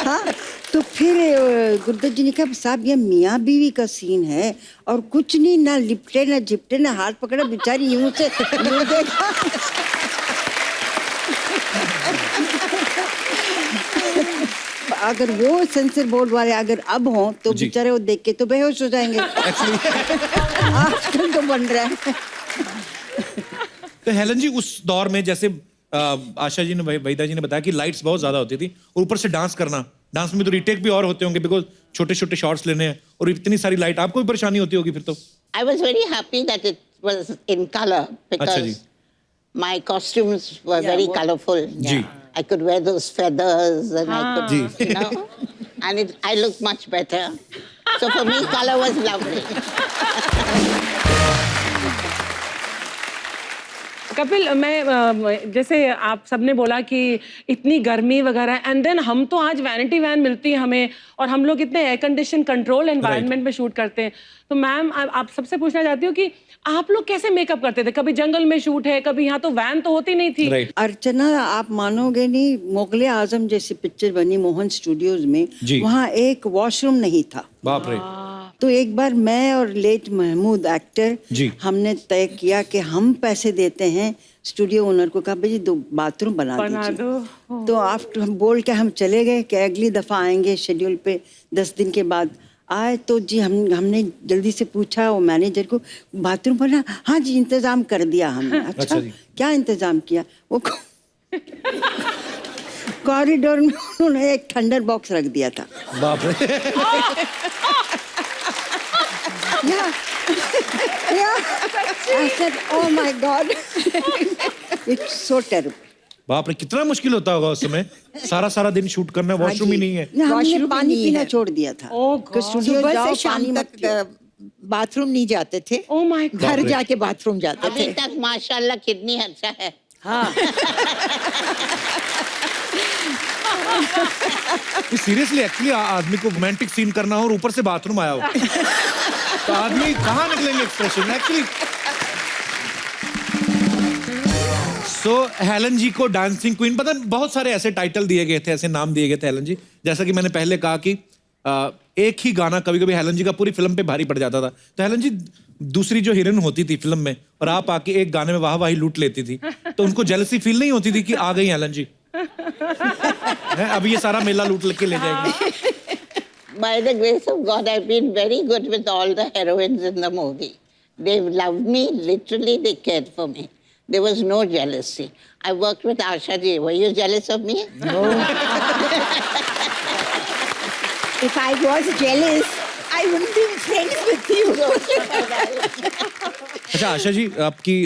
हाँ, तो फिर गुरुदत्त जी ने कहा साहब ये मियाँ बीवी का सीन है और कुछ नहीं, ना लिपटे ना झिपटे ना हाथ पकड़ा, बेचारी यूं से यूं देखा। अगर वो सेंसर बोर्ड वाले अगर अब हों तो जी। बेचारे वो देख के तो बेहोश हो जाएंगे। आजकल तो बन रहा है। तो हेलन जी, उस दौर में जैसे आशा जी ने, वहीदा जी ने बताया कि लाइट्स बहुत ज्यादा होती थी और ऊपर से डांस करना, डांस में तो रीटेक भी और होते होंगे बिकॉज छोटे छोटे शॉट्स लेने हैं और इतनी सारी लाइट, आपको भी परेशानी होती होगी फिर तो? I was very happy that it was in color ji. because my costumes were very colorful. Ji. I could wear those feathers and I could, ji. you know, and I looked much better. So for me, color was lovely. Kapil, मैं जैसे आप सबने बोला कि इतनी गर्मी वगैरह, and then हम तो आज वैनिटी वैन मिलती है हमें और हम लोग इतने एयर कंडीशन कंट्रोल एनवायरनमेंट में शूट करते हैं। तो मैम आप सबसे पूछना चाहती हूँ कि आप लोग कैसे मेकअप करते थे? कभी जंगल में शूट है, कभी यहाँ तो वैन तो होती नहीं थी। राइट। अर्चना, आप मानोगे नहीं, मुगले आजम जैसी पिक्चर बनी मोहन स्टूडियोज में, जी। वहाँ एक वॉशरूम नहीं था। बाप रे। तो एक बार मैं और लेट महमूद एक्टर, जी। हमने तय किया कि हम पैसे देते हैं। स्टूडियो ओनर को कहा भाई 2 बाथरूम बना दीजिए। दो। तो आफ्टर हम बोल के हम चले गए कि अगली दफा आएंगे शेड्यूल पे। 10 दिन के बाद आए तो जी हमने जल्दी से पूछा वो मैनेजर को, बाथरूम बना? हाँ जी, इंतजाम कर दिया हमने। अच्छा जी। क्या इंतजाम किया? वो कॉरिडोर में उन्होंने एक थंडर बॉक्स रख दिया था। बाप रे। I said, oh my God, it's so terrible. बाप रे, कितना मुश्किल होता होगा उस समय, सारा दिन शूट करना, वॉशरूम ही नहीं है। हमने वॉशरूम पानी नहीं पीना है। छोड़ दिया था। कि स्टूडियो सुबह जाओ, से शाम पानी मत पियो। तक बाथरूम नहीं जाते थे। Oh my God. घर जाके बाथरूम जाते अभी थे। तक माशाल्लाह कितनी अच्छा है। हाँ। सीरियसली एक्चुअली आदमी को रोमांटिक सीन करना हो और ऊपर से बाथरूम आया हो तो आदमी कहाँ निकलेंगे एक्सप्रेशन एक्चुअली। सो हेलन जी को डांसिंग क्वीन, पता नहीं बहुत सारे ऐसे टाइटल दिए गए थे, ऐसे नाम दिए गए थे हेलन जी। जैसा कि मैंने पहले कहा कि एक ही गाना कभी कभी हेलन जी का पूरी फिल्म पे भारी पड़ जाता था। तो हेलन जी दूसरी जो हीरोइन होती थी फिल्म में और आप आके एक गाने में वाह वाही लूट लेती थी, तो उनको जेलसी फील नहीं होती थी कि आ गई हेलन जी अब ये सारा मेला लूट के ले जाएंगे? By the grace of God, I've been very good with all the heroines in the movie. They loved me, literally, they cared for me. There was no jealousy. I worked with Asha ji. Were you jealous of me? No. If I was jealous, I wouldn't be friends with you. अच्छा आशा जी, आपकी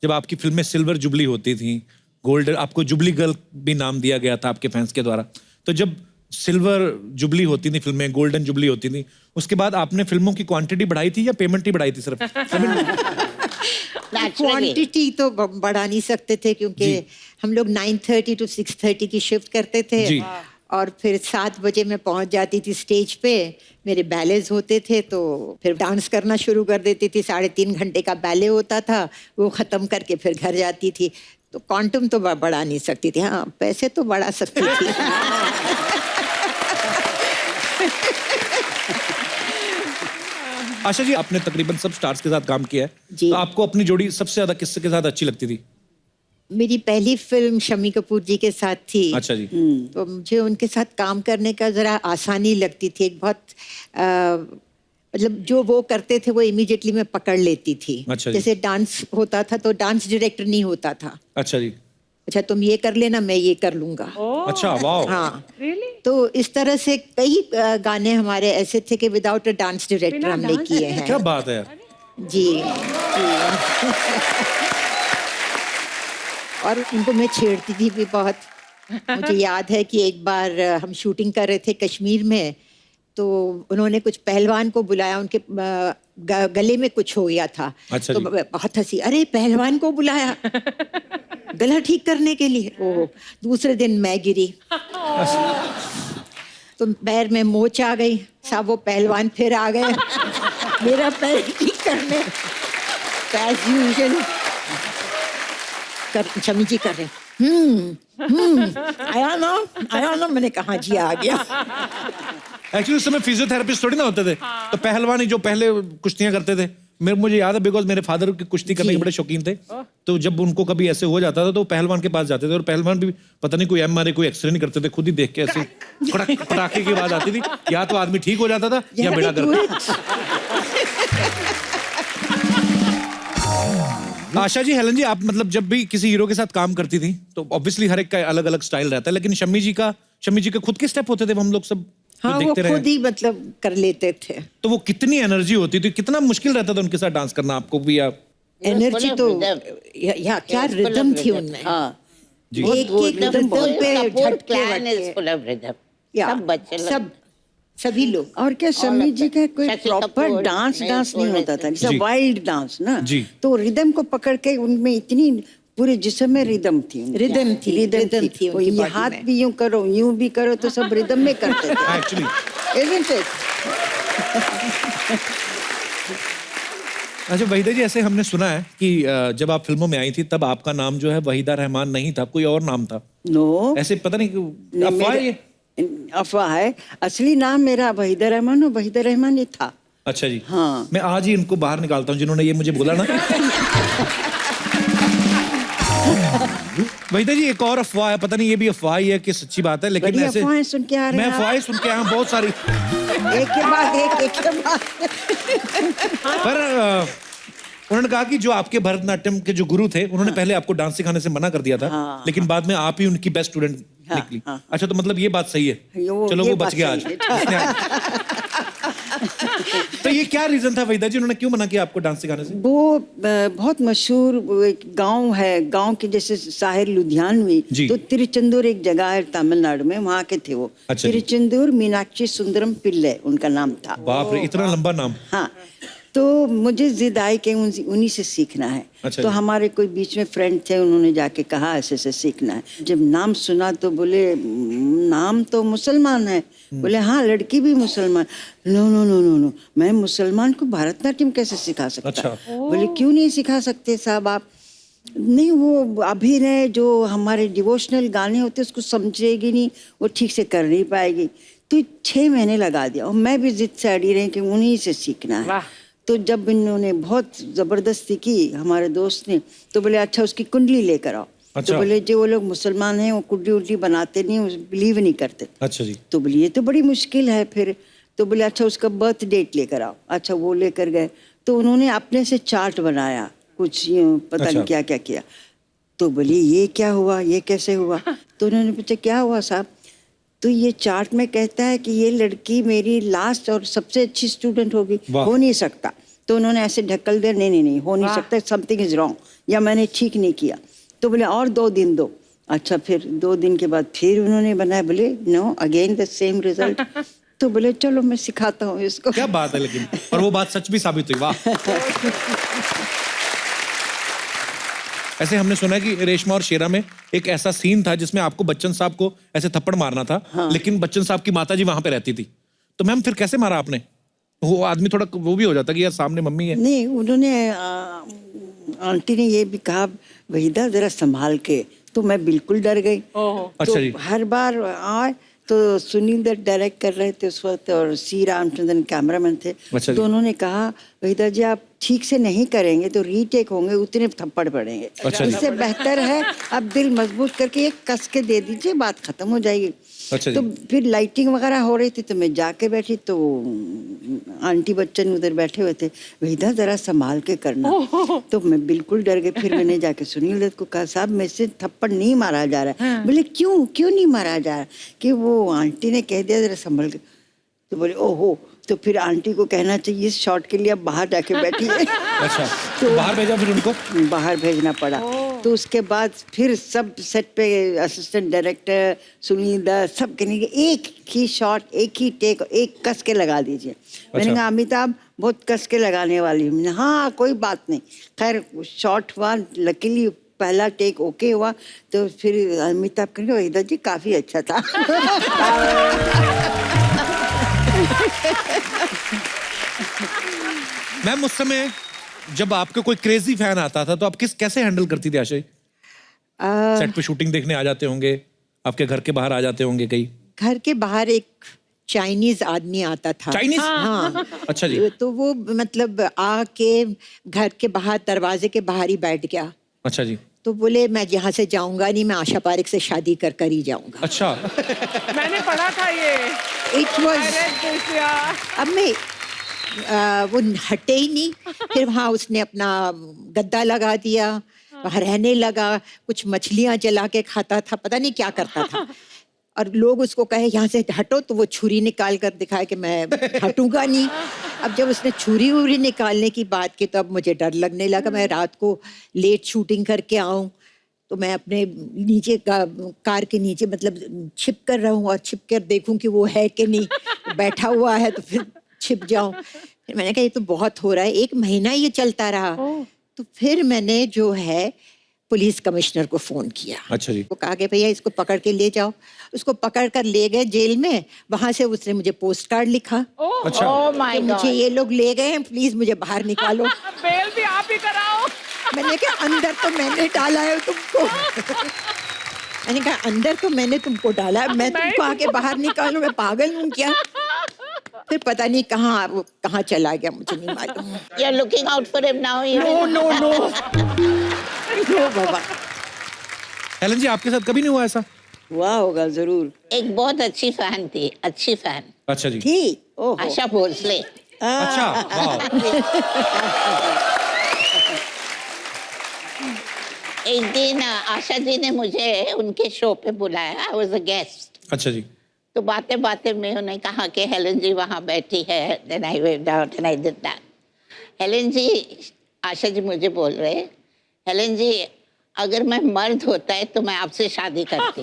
जब आपकी film में silver jubilee होती थी, golden, आपको jubilee girl भी नाम दिया गया था आपके फैंस के द्वारा, तो जब सिल्वर जुबली होती थी फिल्में, गोल्डन जुबली होती थी, उसके बाद आपने फिल्मों की क्वांटिटी बढ़ाई थी या पेमेंट ही बढ़ाई थी सिर्फ? क्वांटिटी तो बढ़ा नहीं सकते थे क्योंकि हम लोग 9:30 to 6:30 की शिफ्ट करते थे जी। और फिर 7 बजे मैं पहुंच जाती थी स्टेज पे। मेरे बैलेज होते थे तो फिर डांस करना शुरू कर देती थी। 3.5 घंटे का बैले होता था, वो ख़त्म करके फिर घर जाती थी। तो क्वांटम तो बढ़ा नहीं सकती थी, हाँ पैसे तो बढ़ा सकती थी। आशा जी, आपने तकरीबन सब स्टार्स के साथ काम किया है, जी। तो आपको अपनी जोड़ी सबसे ज्यादा किसके के साथ अच्छी लगती थी? मेरी पहली फिल्म शम्मी कपूर जी के साथ थी। अच्छा जी। तो मुझे उनके साथ काम करने का जरा आसानी लगती थी। एक बहुत मतलब जो वो करते थे वो इमीडिएटली मैं पकड़ लेती थी। अच्छा जी। जैसे डांस होता था तो डांस डायरेक्टर नहीं होता था। अच्छा जी। अच्छा तुम ये कर लेना, मैं ये कर लूंगा। अच्छा, वाह। हाँ तो इस तरह से कई गाने हमारे ऐसे थे कि विदाउट अ डांस डायरेक्टर हमने किए हैं। क्या बात है यार। जी और उनको मैं छेड़ती थी भी बहुत। मुझे याद है कि एक बार हम शूटिंग कर रहे थे कश्मीर में, तो उन्होंने कुछ पहलवान को बुलाया, उनके गले में कुछ हो गया था। अच्छा तो जी। बहुत हंसी, अरे पहलवान को बुलाया गला ठीक करने के लिए। ओह, दूसरे दिन मैं गिरी तो पैर में मोच आ गई। सब वो पहलवान फिर आ गए मेरा पैर ठीक करने। एज यूजुअल शमी जी कर रहे आया ना, मैंने कहा जी आ गया। एक्चुअली उस समय फिजियोथेरेपिस्ट थोड़ी ना होते थे, तो पहलवान ही जो पहले कुश्तियां करते थे। मुझे याद है बिकॉज मेरे फादर की कुश्ती करने के बड़े शौकीन थे, तो जब उनको कभी ऐसे हो जाता था तो पहलवान के पास जाते थे और पहलवान भी पता नहीं कोई MRI कोई एक्सरे नहीं करते थे, खुद ही देख के ऐसे कड़क पटाखे की आवाज आती थी, या तो आदमी ठीक हो जाता था या बेड़ा गर्क। आशा जी, हेलन जी, आप मतलब जब भी किसी हीरो के साथ काम करती थी तो ऑब्वियसली हर एक का अलग अलग स्टाइल रहता है, लेकिन शम्मी जी के खुद के स्टेप होते थे, हम लोग सब हाँ वो देखते रहे। खुद ही मतलब कर लेते थे। तो वो कितनी एनर्जी होती थी, कितना मुश्किल रहता था उनके साथ डांस करना आपको भी? आप एनर्जी तो या क्या रिदम थी उनमें। हाँ एक रिदम पे झटके या सब बच्चे लोग। सब सभी लोग। और क्या शम्मी जी का कोई शशि प्रॉपर कपूर, डांस मैं नहीं बोल होता रहे था, थे। जैसे जी। वाइल्ड डांस ना, जी। तो रिदम को पकड़ के उनमें इतनी पूरे जिस्म में रिदम थी। रिदम थी वो उनकी ये बॉडी हाथ में। भी यूं करो यूं भी करो तो सब रिदम में करते थे। Actually Isn't it? अच्छा वहीदा जी, ऐसे हमने सुना है कि जब आप फिल्मों में आई थी तब आपका नाम जो है वहीदा रहमान नहीं था, कोई और नाम था। नो ऐसे पता नहीं क्यों अफवाह है ये? अफवाह है। असली नाम मेरा वहीदा रहमान और वहीदा रहमान ही था। अच्छा जी। हाँ। मैं आज ही इनको बाहर निकालता हूँ जिन्होंने ये मुझे बोला ना। वहीदा जी, एक और अफवाह है, पता नहीं ये भी अफवाह ही है कि सच्ची बात है, लेकिन बड़ी ऐसे अफवाहें सुन के आ रहे मैं हैं आप। अफवाहें सुन के आया हूँ बहुत सारी, एक के बाद एक के बाद। पर उन्होंने कहा कि जो आपके भरतनाट्यम के जो गुरु थे उन्होंने पहले आपको डांस सिखाने से मना कर दिया था, हाँ, लेकिन बाद में आप ही उनकी बेस्ट स्टूडेंट हाँ, निकली। हाँ। अच्छा, तो मतलब ये बात सही है। चलो ये वो बात बच गया आज। सही है। तो ये क्या रीजन था वहीदा जी, उन्होंने क्यों मना किया आपको डांस सिखाने से? वो बहुत मशहूर वो एक गांव है, गांव के जैसे शहर लुधियानवी, जी। तो तिरुचंदूर एक जगह है तमिलनाडु में, वहाँ के थे वो। अच्छा जी। तिरुचंदूर मीनाक्षी सुंदरम पिल्ले उनका नाम था। बाप रे, इतना लंबा नाम। हाँ तो मुझे जिद आई कि उन्हीं से सीखना है। अच्छा तो जी। हमारे कोई बीच में फ्रेंड थे, उन्होंने जाके कहा ऐसे सीखना है। जब नाम सुना तो बोले नाम तो मुसलमान है। बोले हाँ लड़की भी मुसलमान। No no no no no, मैं मुसलमान को भरतनाट्यम कैसे सिखा सकता? अच्छा। बोले क्यों नहीं सिखा सकते साहब आप? नहीं वो अभिनय जो हमारे डिवोशनल गाने होते उसको समझेगी नहीं, वो ठीक से कर नहीं पाएगी। तो 6 महीने लगा दिया और मैं भी जिद से अड़ी रही कि उन्हीं से सीखना है। तो जब इन्होंने बहुत ज़बरदस्ती की हमारे दोस्त ने, तो बोले अच्छा उसकी कुंडली लेकर आओ। अच्छा। तो बोले जो वो लोग मुसलमान हैं वो कुंडली उल्टी बनाते नहीं, बिलीव नहीं करते। अच्छा जी। तो बोले ये तो बड़ी मुश्किल है फिर। तो बोले अच्छा उसका बर्थ डेट लेकर आओ। अच्छा वो लेकर गए तो उन्होंने अपने से चार्ट बनाया, कुछ यूं पता अच्छा। नहीं क्या क्या किया। तो बोले ये क्या हुआ, ये कैसे हुआ? तो उन्होंने पूछा क्या हुआ साहब? तो ये चार्ट में कहता है कि ये लड़की मेरी लास्ट और सबसे अच्छी स्टूडेंट होगी, वाह। हो नहीं सकता। तो उन्होंने ऐसे ढकल दिया, नहीं नहीं नहीं हो नहीं सकता, समथिंग इज रॉन्ग, या मैंने ठीक नहीं किया। तो बोले और 2 दिन दो। अच्छा फिर 2 दिन के बाद फिर उन्होंने बनाया, बोले no again the same result. तो बोले चलो मैं सिखाता हूँ इसको। क्या बात है, लेकिन और वो बात सच भी साबित हुई। वाह। ऐसे हमने सुना है कि रेशमा और शेरा में एक ऐसा सीन था जिसमें आपको बच्चन साहब को ऐसे थप्पड़ मारना था। हाँ। लेकिन बच्चन साहब की माताजी वहां पे रहती थी। तो मैम फिर कैसे मारा आपने? वो आदमी थोड़ा वो भी हो जाता कि यार सामने मम्मी है। नहीं उन्होंने आंटी ने ये भी कहा वहीदा जरा संभाल के। तो मैं बिल्कुल डर गई। अच्छा तो जी। हर बार आए तो सुनील दत्त डायरेक्ट कर रहे थे उस वक्त और सी रामचंद्रन कैमरामैन थे। अच्छा जी। तो उन्होंने कहा वहीदा जी आप ठीक से नहीं करेंगे तो रीटेक होंगे, उतने थप्पड़ पड़ेंगे। अच्छा जी। इससे बेहतर है अब दिल मजबूत करके एक कस के दे दीजिए, बात खत्म हो जाएगी। अच्छा तो जी। फिर लाइटिंग वगैरह हो रही थी तो मैं जाके बैठी तो आंटी बच्चन उधर बैठे हुए थे, वहीदा जरा संभाल के करना। तो मैं बिल्कुल डर गई। फिर मैंने जाके सुनील दत्त को कहा साहब मेरे से थप्पड़ नहीं मारा जा रहा है। बोले क्यों क्यों नहीं मारा जा रहा? कि वो आंटी ने कह दिया जरा संभल के। तो बोले ओहो, तो फिर आंटी को कहना चाहिए इस शॉट के लिए आप बाहर जाके बैठिए। अच्छा, तो बाहर भेजा फिर उनको? बाहर भेजना पड़ा। तो उसके बाद फिर सब सेट पे असिस्टेंट डायरेक्टर सुनील दत्त सब कहने के एक ही शॉट, एक ही टेक, एक कस के लगा दीजिए। मैंने कहा अमिताभ बहुत कस के लगाने वाली हूँ। हाँ कोई बात नहीं। खैर शॉट हुआ, लकीली पहला टेक ओके हुआ। तो फिर अमिताभ कहेंगे वहीदा जी काफी अच्छा था। मैम उस समय जब आपके कोई क्रेजी फैन आता था तो आप कैसे हैंडल करती थी आशय? सेट पे शूटिंग देखने आ जाते होंगे, आपके घर के बाहर आ जाते होंगे कहीं? घर के बाहर एक चाइनीज आदमी आता था। चाइनीज? हाँ। अच्छा जी। तो वो मतलब आके घर के बाहर दरवाजे के बाहर ही बैठ गया। अच्छा जी। तो बोले मैं यहाँ से जाऊंगा नहीं, मैं आशा पारेख से शादी कर ही जाऊंगा। अच्छा। मैंने पढ़ा था ये। इट वॉज अब मैं वो हटे ही नहीं। फिर वहाँ उसने अपना गद्दा लगा दिया, वहाँ रहने लगा, कुछ मछलियाँ जला के खाता था, पता नहीं क्या करता था। और लोग उसको कहे यहाँ से हटो तो वो छुरी निकाल कर दिखाए कि मैं हटूंगा नहीं। अब जब उसने छुरी वुरी निकालने की बात की तो अब मुझे डर लगने लगा। मैं रात को लेट शूटिंग करके आऊँ तो मैं अपने नीचे कार के नीचे मतलब छिप कर रहा हूँ और छिप कर देखूं कि वो है कि नहीं, बैठा हुआ है तो फिर छिप जाऊं। फिर मैंने कहा ये तो बहुत हो रहा है। 1 महीना ये चलता रहा। तो फिर मैंने जो है पुलिस कमिश्नर को फोन किया। अच्छा जी। वो कहा कि भैया इसको पकड़ के ले जाओ। उसको पकड़ कर ले गए जेल में। वहां से उसने मुझे पोस्ट कार्ड लिखा। अच्छा। कि मुझे ये लोग ले गए हैं, प्लीज मुझे बाहर निकालो। बेल भी आप ही कराओ। मैंने कहा अंदर तो मैंने डाला है तुमको। मैंने कहा अंदर तो मैंने तुमको डाला है, मैं तुमको आके बाहर निकालूं? मैं पागल हूँ क्या? फिर पता नहीं कहाँ चला गया, मुझे नहीं मालूम। You're looking out for him now. No बाबा। हेलन जी आपके साथ कभी नहीं हुआ ऐसा? हुआ होगा जरूर। एक बहुत अच्छी फैन थी, अच्छी फैन, अच्छा जी। थी ओहो। आशा भोसले। अच्छा, वाह। एक दिन आशा जी ने मुझे उनके शो पे बुलाया। I was a guest. अच्छा जी। तो बातें बातें में उन्होंने कहा कि हेलन जी वहाँ बैठी है। Then I waved out and I did that. Helen ji, Asha ji मुझे बोल रहे, हेलन जी अगर मैं मर्द होता है तो मैं आपसे शादी करती।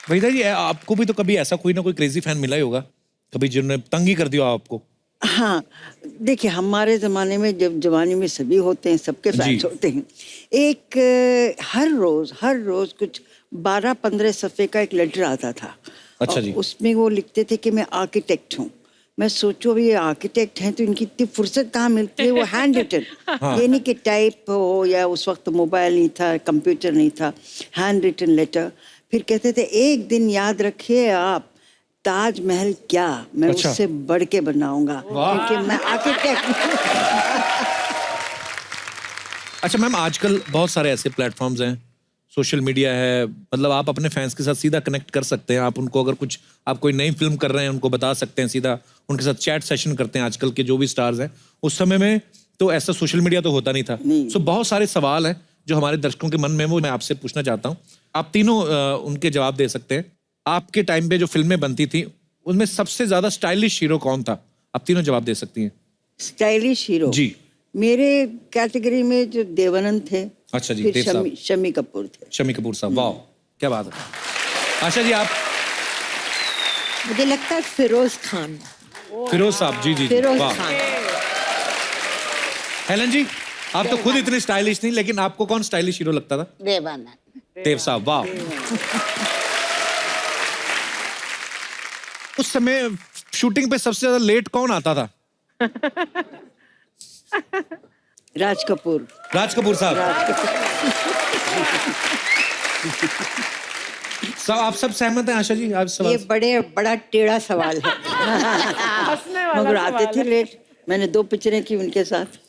वहीदा जी आपको भी तो कभी ऐसा कोई ना कोई क्रेजी फैन मिला ही होगा कभी जिन्होंने तंग ही कर दिया आपको? हाँ, देखिए हमारे ज़माने में जब जवानी में सभी होते हैं, सबके फैंस होते हैं। एक हर रोज़ कुछ 12-15 सफ़े का एक लेटर आता था। अच्छा जी। उसमें वो लिखते थे कि मैं आर्किटेक्ट हूँ। मैं सोचो ये आर्किटेक्ट हैं तो इनकी इतनी फुर्सत कहाँ मिलती है, वो हैंड रिटन। ये नहीं कि टाइप हो, या उस वक्त मोबाइल नहीं था, कंप्यूटर नहीं था, हैंड रिटन लेटर। फिर कहते थे एक दिन याद रखिए आप, ताजमहल क्या मैं उससे बढ़ के बनाऊंगा, क्योंकि मैं आर्किटेक्ट हूँ। अच्छा मैम, आजकल बहुत सारे ऐसे प्लेटफॉर्म्स हैं, सोशल मीडिया है, मतलब आप अपने फैंस के साथ सीधा कनेक्ट कर सकते हैं। आप उनको अगर कुछ, आप कोई नई फिल्म कर रहे हैं, उनको बता सकते हैं, सीधा उनके साथ चैट सेशन करते हैं। आजकल के जो भी स्टार्स हैं, उस समय में तो ऐसा सोशल मीडिया तो होता नहीं था। सो बहुत सारे सवाल हैं जो हमारे दर्शकों के मन में, वो मैं आपसे पूछना चाहता हूँ। आप तीनों उनके जवाब दे सकते हैं। आपके टाइम पे जो फिल्में बनती थी, उनमें सबसे ज्यादा स्टाइलिश हीरो कौन था? आप तीनों जवाब दे सकती हैं। स्टाइलिश हीरो जी। मेरे कैटेगरी में जो देवानंद थे। अच्छा जी, फिर देव साहब। शम्मी कपूर थे। शम्मी कपूर साहब, वाह क्या बात है। आशा जी आप? मुझे लगता है फिरोज खान। फिरोज साहब, जी जी, फिरोज वाह। खान। हेलन जी, आप तो खुद इतने स्टाइलिश नहीं, लेकिन आपको कौन स्टाइलिश हीरो लगता था? देवानंद। देव साहब, वाह। उस समय शूटिंग पे सबसे ज्यादा लेट कौन आता था? राज कपूर। राज कपूर साहब। सब आप सब सहमत हैं आशा जी? आप ये बड़ा टेढ़ा सवाल है। मगर आते थे लेट। मैंने 2 पिक्चरें की उनके साथ।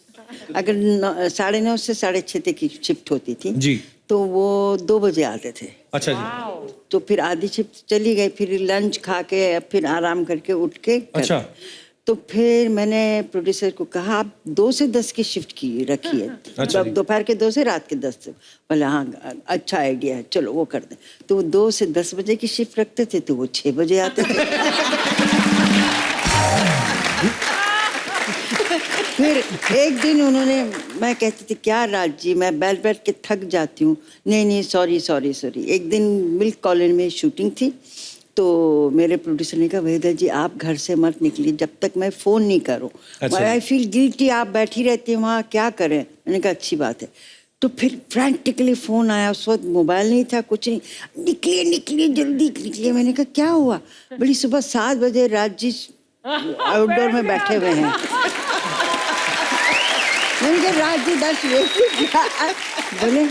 अगर 9:30 से 6:30 तक की शिफ्ट होती थी जी, तो वो 2 बजे आते थे। अच्छा जी। तो फिर आधी शिफ्ट चली गई, फिर लंच खा के फिर आराम करके उठ के अच्छा। तो फिर मैंने प्रोड्यूसर को कहा आप 2 से 10 की शिफ्ट की रखिए। अच्छा जी। दोपहर के 2 से रात के 10 से। बोले हाँ अच्छा आइडिया है, चलो वो कर दें। तो वो 2 से 10 बजे की शिफ्ट रखते थे, तो वो 6 बजे आते थे। फिर एक दिन उन्होंने, मैं कहती थी क्या राज जी मैं बैठ बैठ के थक जाती हूँ। नहीं सॉरी। एक दिन मिल्क कॉलोनी में शूटिंग थी, तो मेरे प्रोड्यूसर ने कहा वहीदा जी आप घर से मत निकलिए जब तक मैं फ़ोन नहीं करूँ। आई फील गिल्टी, आप बैठी रहती हैं वहाँ, क्या करें। मैंने कहा अच्छी बात है। तो फिर फ्रैंटिकली फ़ोन आया, उस वक्त मोबाइल नहीं था, कुछ नहीं। निकलिए जल्दी निकलिए। मैंने कहा क्या हुआ? बड़ी सुबह 7 बजे राज जी आउटडोर में बैठे हुए हैं। मैंने कहा राज जी 10 बजे। बोले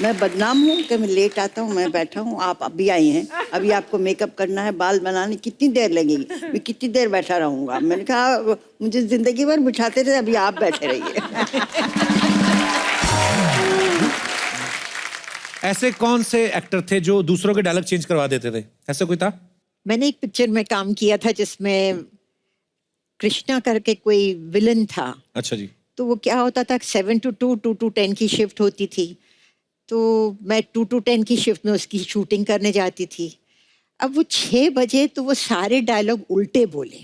मैं बदनाम हूँ कि मैं लेट आता हूँ, मैं बैठा हूँ, आप अभी आई हैं, अभी आपको मेकअप करना है, बाल बनाने कितनी देर लगेगी? मैं कितनी देर बैठा रहूँगा? मैंने कहा मुझे जिंदगी भर बिठाते थे, अभी आप बैठे रहिए। ऐसे कौन से एक्टर थे जो दूसरों के डायलॉग चेंज करवा देते थे? ऐसा कोई था? मैंने एक पिक्चर में काम किया था जिसमें कृष्णा करके कोई विलन था। अच्छा जी। तो वो क्या होता था 7 to 2, 2 to 10 की शिफ्ट होती थी। तो मैं 2 to 10 की शिफ्ट में उसकी शूटिंग करने जाती थी। अब वो 6 बजे तो वो सारे डायलॉग उल्टे बोले।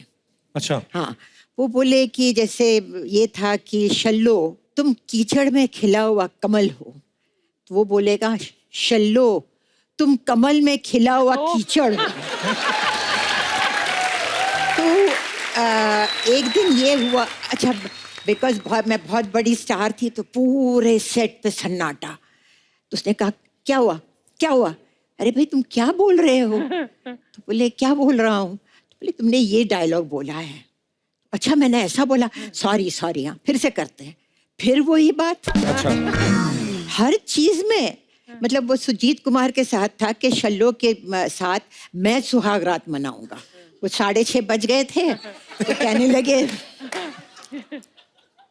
अच्छा। हाँ, वो बोले कि जैसे ये था कि शल्लो तुम कीचड़ में खिला हुआ कमल हो, तो वो बोलेगा शल्लो तुम कमल में खिला हुआ कीचड़ हो। तो एक दिन ये हुआ, अच्छा बिकॉज मैं बहुत बड़ी स्टार थी, तो पूरे सेट पे सन्नाटा। तो उसने कहा क्या हुआ? अरे भाई तुम क्या बोल रहे हो? तो बोले क्या बोल रहा हूँ? तो बोले तुमने ये डायलॉग बोला है। अच्छा मैंने ऐसा बोला, सॉरी हाँ फिर से करते हैं। फिर वही बात। अच्छा। हर चीज में, मतलब वो सुजीत कुमार के साथ था कि शल्लो के साथ मैं सुहाग रात मनाऊंगा। वो 6:30 बज गए थे, तो कहने लगे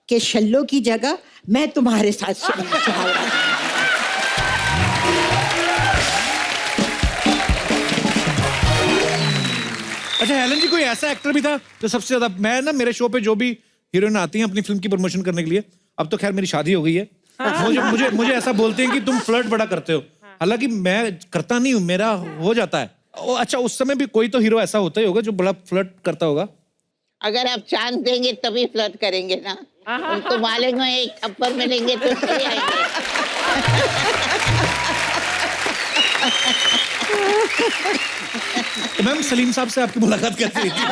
कि शल्लो की जगह मैं तुम्हारे साथ सुहाग रात। अच्छा हेलन जी, कोई ऐसा एक्टर भी था जो सबसे ज्यादा, मैं ना मेरे शो पे जो भी हीरोइन आती हैं अपनी फिल्म की प्रमोशन करने के लिए, अब तो खैर मेरी शादी हो गई है, मुझे ऐसा बोलते हैं कि तुम फ्लर्ट बड़ा करते हो, हालांकि मैं करता नहीं हूँ, मेरा हो जाता है। अच्छा उस समय भी कोई तो हीरो ऐसा होता ही होगा जो बड़ा फ्लर्ट करता होगा? अगर आप चांस देंगे तभी फ्लर्ट करेंगे ना। उनको मालेंगे एक थप्पड़ मिलेंगे तो चले आएंगे। तो मैम सलीम साहब से आपकी मुलाकात कैसे हुई थी?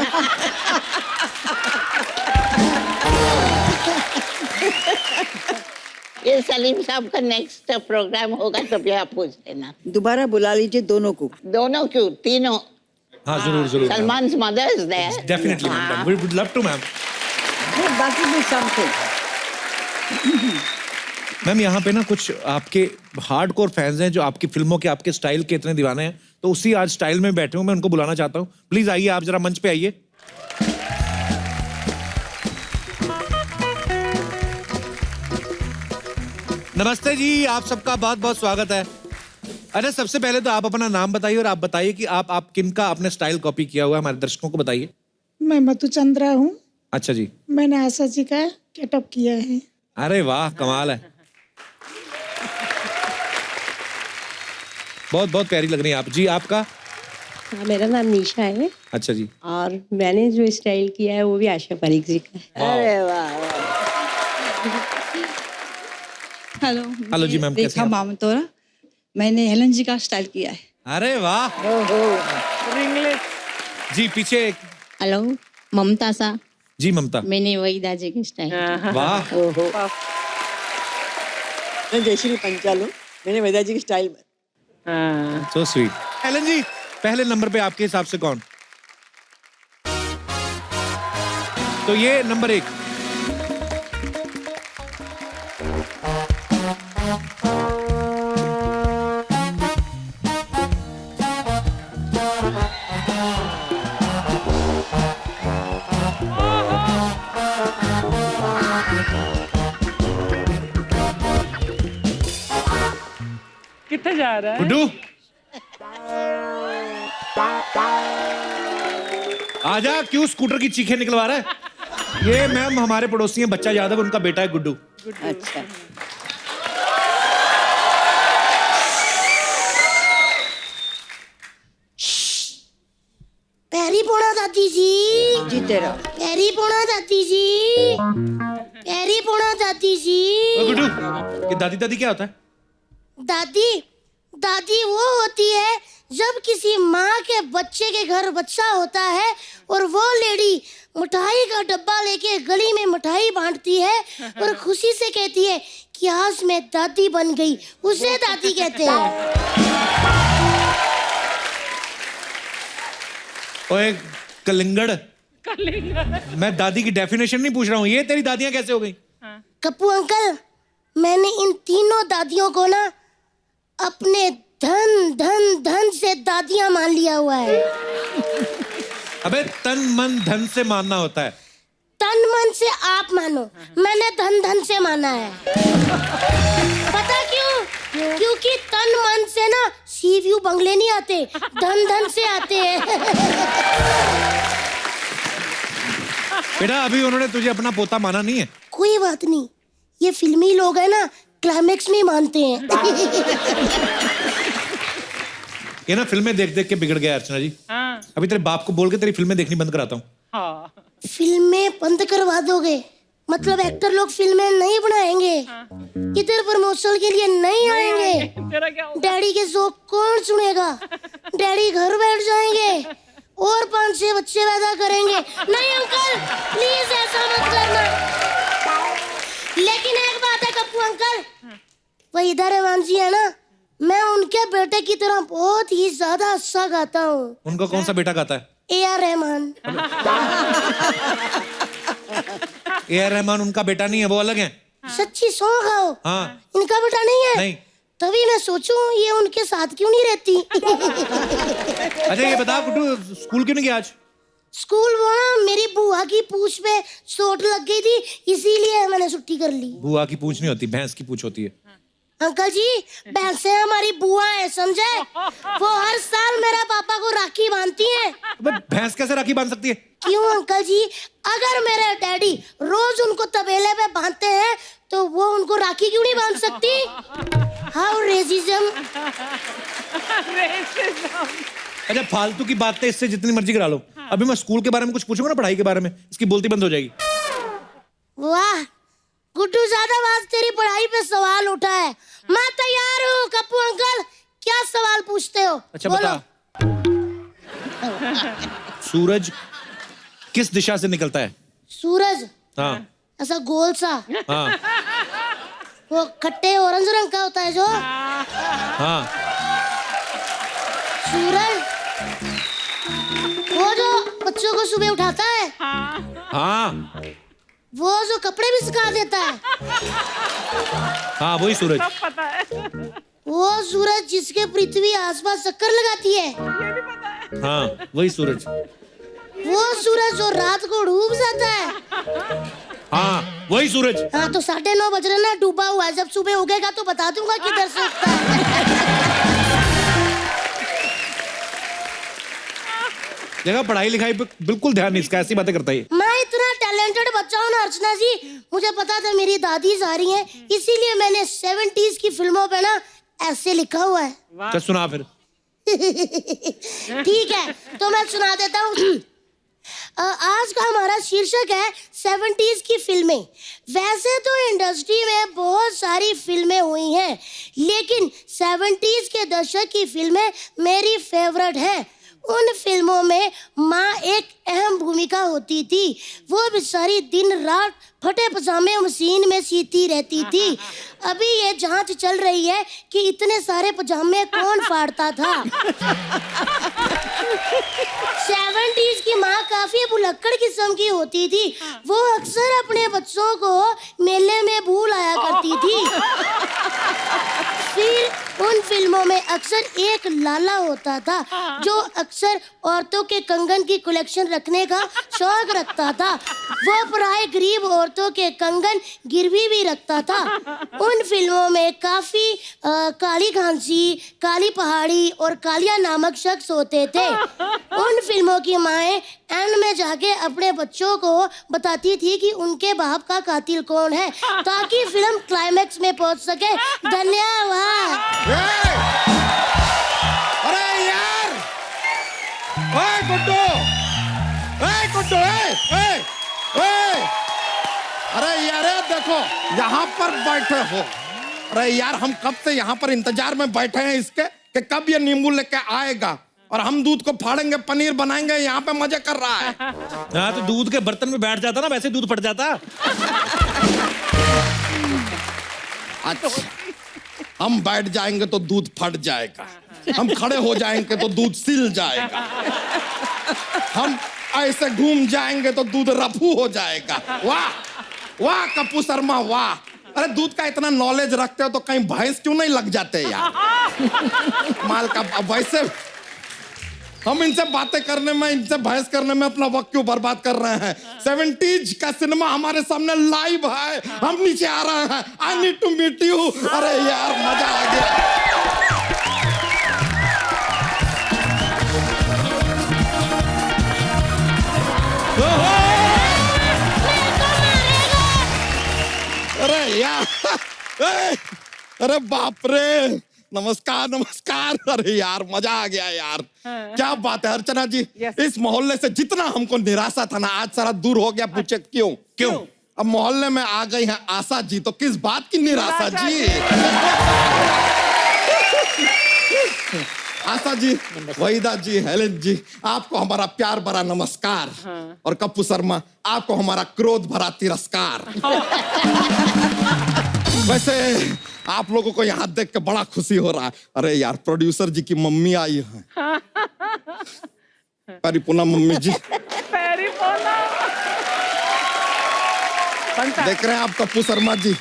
ये सलीम साहब का नेक्स्ट प्रोग्राम होगा तो भी आप पूछ लेना। दोबारा बुला लीजिए दोनों को। दोनों क्यों, तीनों। हाँ जरूर जरूर Salman's mother is there. Definitely ma'am, we would love to ma'am. बाकी भी समथिंग। मैम यहाँ पे ना कुछ आपके हार्डकोर फैंस हैं जो आपकी फिल्मों के, आपके स्टाइल के इतने दीवाने हैं, तो उसी आज स्टाइल में बैठे हूँ, मैं उनको बुलाना चाहता हूँ। प्लीज आइए, आप जरा मंच पे आइए। नमस्ते जी, आप सबका बहुत बहुत स्वागत है। अरे सबसे पहले तो आप अपना नाम बताइए और आप बताइए कि आप किनका आपने स्टाइल कॉपी किया हुआ है, हमारे दर्शकों को बताइए। मैं मधुचंद्रा हूँ। अच्छा जी। मैंने आशा जी का गेटअप किया है। अरे वाह, कमाल है, बहुत बहुत प्यारी लग रही है आप जी। आपका? हाँ, मेरा नाम निशा है। अच्छा जी। और मैंने जो स्टाइल किया है वो भी आशा परीख जी का है। अरे वाह। हेलो। हेलो जी मैम, कैसे रेखा हैं आप? मामतोरा। मैंने हेलन जी का स्टाइल किया है। अरे वाह। जी पीछे हेलो, ममता सा। जी ममता। मैंने वही दाजे के स्टाइल। वाह। मैं जयश्री पंचाल हूँ, मैंने वेदा जी की स्टाइल में। So sweet. हेलन जी, पहले नंबर पे आपके हिसाब से कौन? तो ये नंबर 1। कितने जा रहा है? गुड्डू आजा, क्यों स्कूटर की चीखें निकलवा रहा है? ये मैम हमारे पड़ोसी हैं, बच्चा यादव, उनका बेटा है गुड्डू। अच्छा। पैरी पोड़ा दादी जी। जीते रहो। पैरी पोड़ा दादी जी। पैरी पोड़ा दादी जी। ओ गुड्डू, ये दादी दादी क्या होता है? दादी दादी वो होती है जब किसी माँ के बच्चे के घर बच्चा होता है और वो लेडी मिठाई का डब्बा लेके गली में मिठाई बांटती है और खुशी से कहती है कि आज मैं दादी बन गई, उसे दादी कहते हैं। ओए कलिंगड़, मैं दादी की डेफिनेशन नहीं पूछ रहा हूँ, ये तेरी दादियाँ कैसे हो गई? कप्पू अंकल, मैंने इन तीनों दादियों को ना अपने धन धन धन से दादियाँ मान लिया हुआ है। अबे तन मन धन से मानना होता है। तन मन से आप मानो, मैंने धन धन से माना है। पता क्यों? क्योंकि तन मन से ना सी व्यू बंगले नहीं आते, धन धन से आते हैं। बेटा अभी उन्होंने तुझे अपना पोता माना नहीं है। कोई बात नहीं, ये फिल्मी लोग है ना, क्लाइमेक्स में मानते हैं। ये ना फिल्में देख देख के बिगड़ गया अर्चना जी। अभी तेरे बाप को बोल के तेरी फिल्में देखनी बंद कराता हूँ। फिल्में बंद करवा दोगे? मतलब एक्टर लोग फिल्में नहीं बनाएंगे, इधर प्रमोशन के लिए नहीं आएंगे, डैडी के जोक कौन सुनेगा? डैडी घर बैठ जाएंगे और 5-6 बच्चे पैदा करेंगे। नहीं अंकल, प्लीज ऐसा मत करना। लेकिन एक बात है कप्पू अंकल, वहीदा रहमान जी है ना, मैं उनके बेटे की तरह बहुत ही ज्यादा अच्छा गाता हूँ। उनका कौन सा बेटा गाता है? AR रहमान। AR रहमान उनका बेटा नहीं है, वो अलग है। सच्ची सौ खाओ। हाँ। इनका बेटा नहीं है? नहीं। तभी मैं सोचूं ये उनके साथ क्यों नहीं रहती। अच्छा ये बता गुड्डू, स्कूल क्यों नहीं गया आज? स्कूल वो ना मेरी बुआ की पूंछ पे चोट लग गई थी, इसीलिए मैंने छुट्टी कर ली। बुआ की पूंछ नहीं होती, भैंस की पूंछ होती है। अंकल जी, भैंसें हमारी बुआ है, समझे? वो हर साल मेरे पापा को राखी बांधती हैं। भैंस कैसे राखी बांध सकती है? क्यों अंकल जी, अगर मेरे डैडी रोज उनको तबेले पे बांधते हैं तो वो उनको राखी क्यों नहीं बांध सकती? How racism. अच्छा फालतू की बातें इससे जितनी मर्जी करा लो। अभी मैं स्कूल के बारे में कुछ पूछूंगा ना, पढ़ाई के बारे में, इसकी बोलती बंद हो जाएगी। वाह गुड्डू, ज्यादा बात तेरी पढ़ाई पे सवाल उठा है। मैं तैयार हूँ कप्पू अंकल, क्या सवाल पूछते हो? अच्छा बोलो। बता, सूरज किस दिशा से निकलता है? सूरज हाँ ऐसा गोल सा, हाँ वो खट्टे ऑरेंज रंग का होता है जो। हाँ सूरज वो जो बच्चों को सुबह उठाता है, हाँ वो जो कपड़े भी सुखा देता है, हाँ वही सूरज। वो सूरज जिसके पृथ्वी आसपास चक्कर लगाती है, हाँ वही सूरज। वो सूरज जो रात को डूब जाता है। हाँ वही सूरज। हाँ तो 9:30 बज रहे ना, डूबा हुआ है। जब सुबह उगेगा तो बता दूंगा किधर से उगता है। देखा, पढ़ाई लिखाई पे बिल्कुल ध्यान नहीं इसका, ऐसी बातें करता है। मैं इतना टैलेंटेड बच्चा हूँ ना अर्चना जी, मुझे पता था मेरी दादी जा रही हैं, इसीलिए मैंने 70s की फिल्मों पे ना ऐसे लिखा हुआ है। चल सुना फिर। ठीक है तो मैं सुना देता हूँ। आज का हमारा शीर्षक है 70s की फिल्में। वैसे तो इंडस्ट्री में बहुत सारी फिल्में हुई हैं, लेकिन 70s के दशक की फिल्में मेरी फेवरेट हैं। उन फिल्मों में माँ एक अहम भूमिका होती थी। वो बेचारी दिन रात फटे पजामे मशीन में सीती रहती थी। अभी ये जांच चल रही है कि इतने सारे पजामे कौन फाड़ता था। 70s की माँ काफी भुलक्कड़ किस्म की होती थी। वो अक्सर अपने बच्चों को मेले में भूल आया करती थी। फिर उन फिल्मों में अक्सर एक लाला होता था जो अक्सर औरतों के कंगन की कलेक्शन रखने का शौक रखता था। वो प्राय गरीब औरतों के कंगन गिरवी भी रखता था। उन फिल्मों में काफी काली घांसी, काली पहाड़ी और कालिया नामक शख्स होते थे। उन फिल्मों की माएं एंड में जाके अपने बच्चों को बताती थी कि उनके बाप का कातिल कौन है, ताकि फिल्म क्लाइमैक्स में पहुंच सके। धन्यवाद। अरे यार, ओए गुड्डू, ओए गुड्डू, ओए, अरे यार देखो, यहाँ पर बैठे हो। अरे यार हम कब से यहाँ पर इंतजार में बैठे हैं इसके कि कब ये नींबू लेके आएगा और हम दूध को फाड़ेंगे, पनीर बनाएंगे। यहाँ पे मजे कर रहा है। हाँ तो दूध के बर्तन में बैठ जाता ना, वैसे दूध फट जाता। अच्छा, हम बैठ जाएंगे तो दूध फट जाएगा, हम खड़े हो जाएंगे तो दूध सिल जाएगा, हम ऐसे घूम जाएंगे तो दूध रफू हो जाएगा। वाह वाह कप्पू शर्मा वाह। अरे दूध का इतना नॉलेज रखते हो तो कहीं भैंस क्यों नहीं लग जाते यार। माल का वैसे हम इनसे बातें करने में, इनसे बहस करने में अपना वक्त क्यों बर्बाद कर रहे हैं। 70s का सिनेमा हमारे सामने लाइव है, हम नीचे आ रहे हैं। I need to meet you. अरे यार मजा आ गया। अरे यार, अरे बाप रे, नमस्कार नमस्कार। अरे यार मजा आ गया यार। क्या बात है अर्चना जी। इस मोहल्ले से जितना हमको निराशा था ना, आज सारा दूर हो गया। पूछे क्यों? अब मोहल्ले में आ गई है आशा जी, तो किस बात की निराशा जी। आशा जी, वहीदा जी, हेलेन जी, आपको हमारा प्यार भरा नमस्कार। और कप्पू शर्मा, आपको हमारा क्रोध भरा तिरस्कार। वैसे आप लोगों को यहाँ देख के बड़ा खुशी हो रहा है। अरे यार प्रोड्यूसर जी की मम्मी आई है। परिपूर्णा मम्मी जी, देख रहे हैं आप कप्पू शर्मा जी,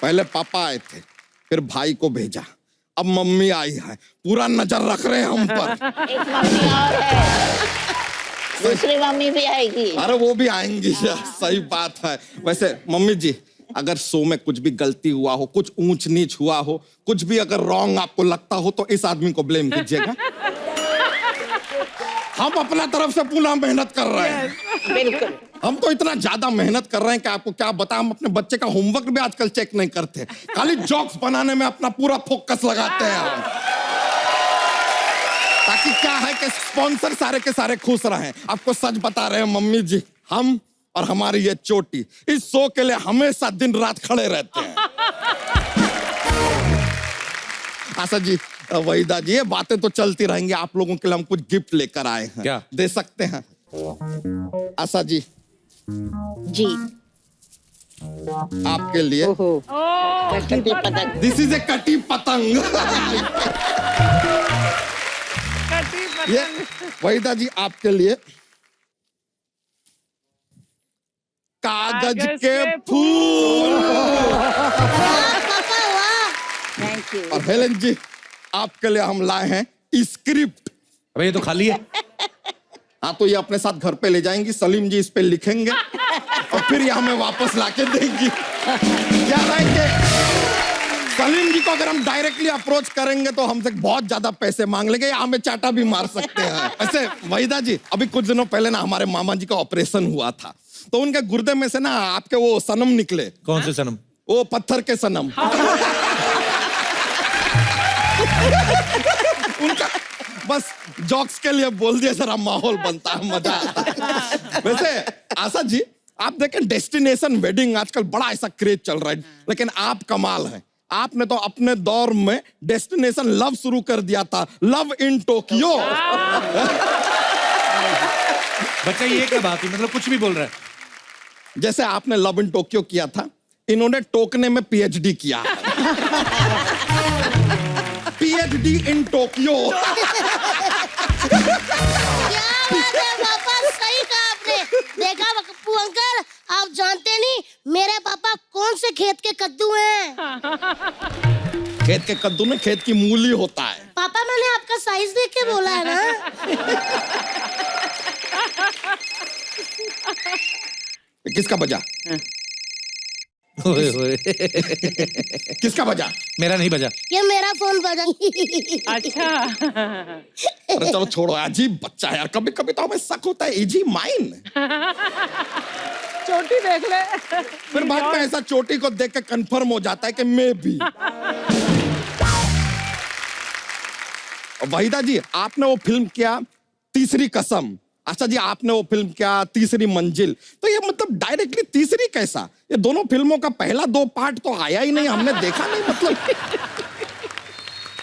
पहले पापा आए थे, फिर भाई को भेजा, अब मम्मी आई है। पूरा नजर रख रहे हैं हम पर। एक मम्मी और है, दूसरी मम्मी भी आएगी। अरे वो भी आएंगी, सही बात है। वैसे मम्मी जी, अगर शो में कुछ भी गलती हुआ हो, कुछ ऊंच नीच हुआ हो, कुछ भी अगर रॉन्ग आपको लगता हो तो इस आदमी को ब्लेम कीजिएगा। हम अपना तरफ से पूरा मेहनत कर रहे हैं। बिल्कुल। हम तो इतना ज्यादा मेहनत कर रहे हैं कि आपको क्या बताएं। हम अपने बच्चे का होमवर्क भी आजकल चेक नहीं करते, खाली जोक्स बनाने में अपना पूरा फोकस लगाते हैं हम। ताकि क्या है कि स्पॉन्सर सारे के सारे खुश रहें। आपको सच बता रहे हैं मम्मी जी, हम और हमारी ये चोटी इस शो के लिए हमेशा दिन रात खड़े रहते हैं। आशा जी, वहीदा जी, ये बातें तो चलती रहेंगी, आप लोगों के लिए हम कुछ गिफ्ट लेकर आए हैं। क्या? दे सकते हैं? आशा जी, जी। आपके लिए ओहो, कटी पतंग। दिस इज ए कटी पतंग। ये वहीदा जी आपके लिए कागज के फूल। Thank you. और हेलेन जी, आपके लिए हम लाए हैं स्क्रिप्ट। अबे ये तो खाली है। हाँ, तो ये अपने साथ घर पे ले जाएंगी, सलीम जी इस पे लिखेंगे और फिर ये हमें वापस लाके देंगी। याद है कि सलीम जी को अगर हम डायरेक्टली अप्रोच करेंगे तो हमसे बहुत ज्यादा पैसे मांग लेंगे या हमें चाटा भी मार सकते हैं। ऐसे वहीदा जी, अभी कुछ दिनों पहले ना हमारे मामा जी का ऑपरेशन हुआ था, तो उनके गुर्दे में से ना आपके वो सनम निकले। कौन से सनम? वो पत्थर के सनम। उनका बस जॉक्स के लिए बोल दिया, जरा माहौल बनता है, मजा आता है। वैसे आशा जी, आप देखें डेस्टिनेशन वेडिंग आजकल बड़ा ऐसा क्रेज चल रहा है, लेकिन आप कमाल हैं। आपने तो अपने दौर में डेस्टिनेशन लव शुरू कर दिया था, लव इन टोक्यो। बच्चा ये क्या बात है, मतलब कुछ भी बोल रहा है। जैसे आपने लव इन टोक्यो किया था, इन्होंने टोकने में पीएचडी किया। PhD in Tokyo. क्या बात है पापा, सही कहा आपने। देखा पप्पू अंकल, आप जानते नहीं मेरे पापा कौन से खेत के कद्दू हैं। खेत के कद्दू में खेत की मूली होता है। पापा मैंने आपका साइज देख के बोला है ना। किसका बजा? ओए ओए। किसका बजा? मेरा नहीं बजा। ये मेरा फोन बजा। अच्छा। अरे चलो छोड़ो, अजीब बच्चा है यार। कभी कभी तो हमें शक होता है, इजी माइन। चोटी देख ले। फिर बाद में ऐसा चोटी को देख के कंफर्म हो जाता है कि मैं भी। वहीदा जी, आपने वो फिल्म किया तीसरी कसम। अच्छा जी, आपने वो फिल्म किया तीसरी मंजिल। तो ये मतलब डायरेक्टली तीसरी कैसा? ये दोनों फिल्मों का पहला 2 पार्ट तो आया ही नहीं, हमने देखा नहीं मतलब।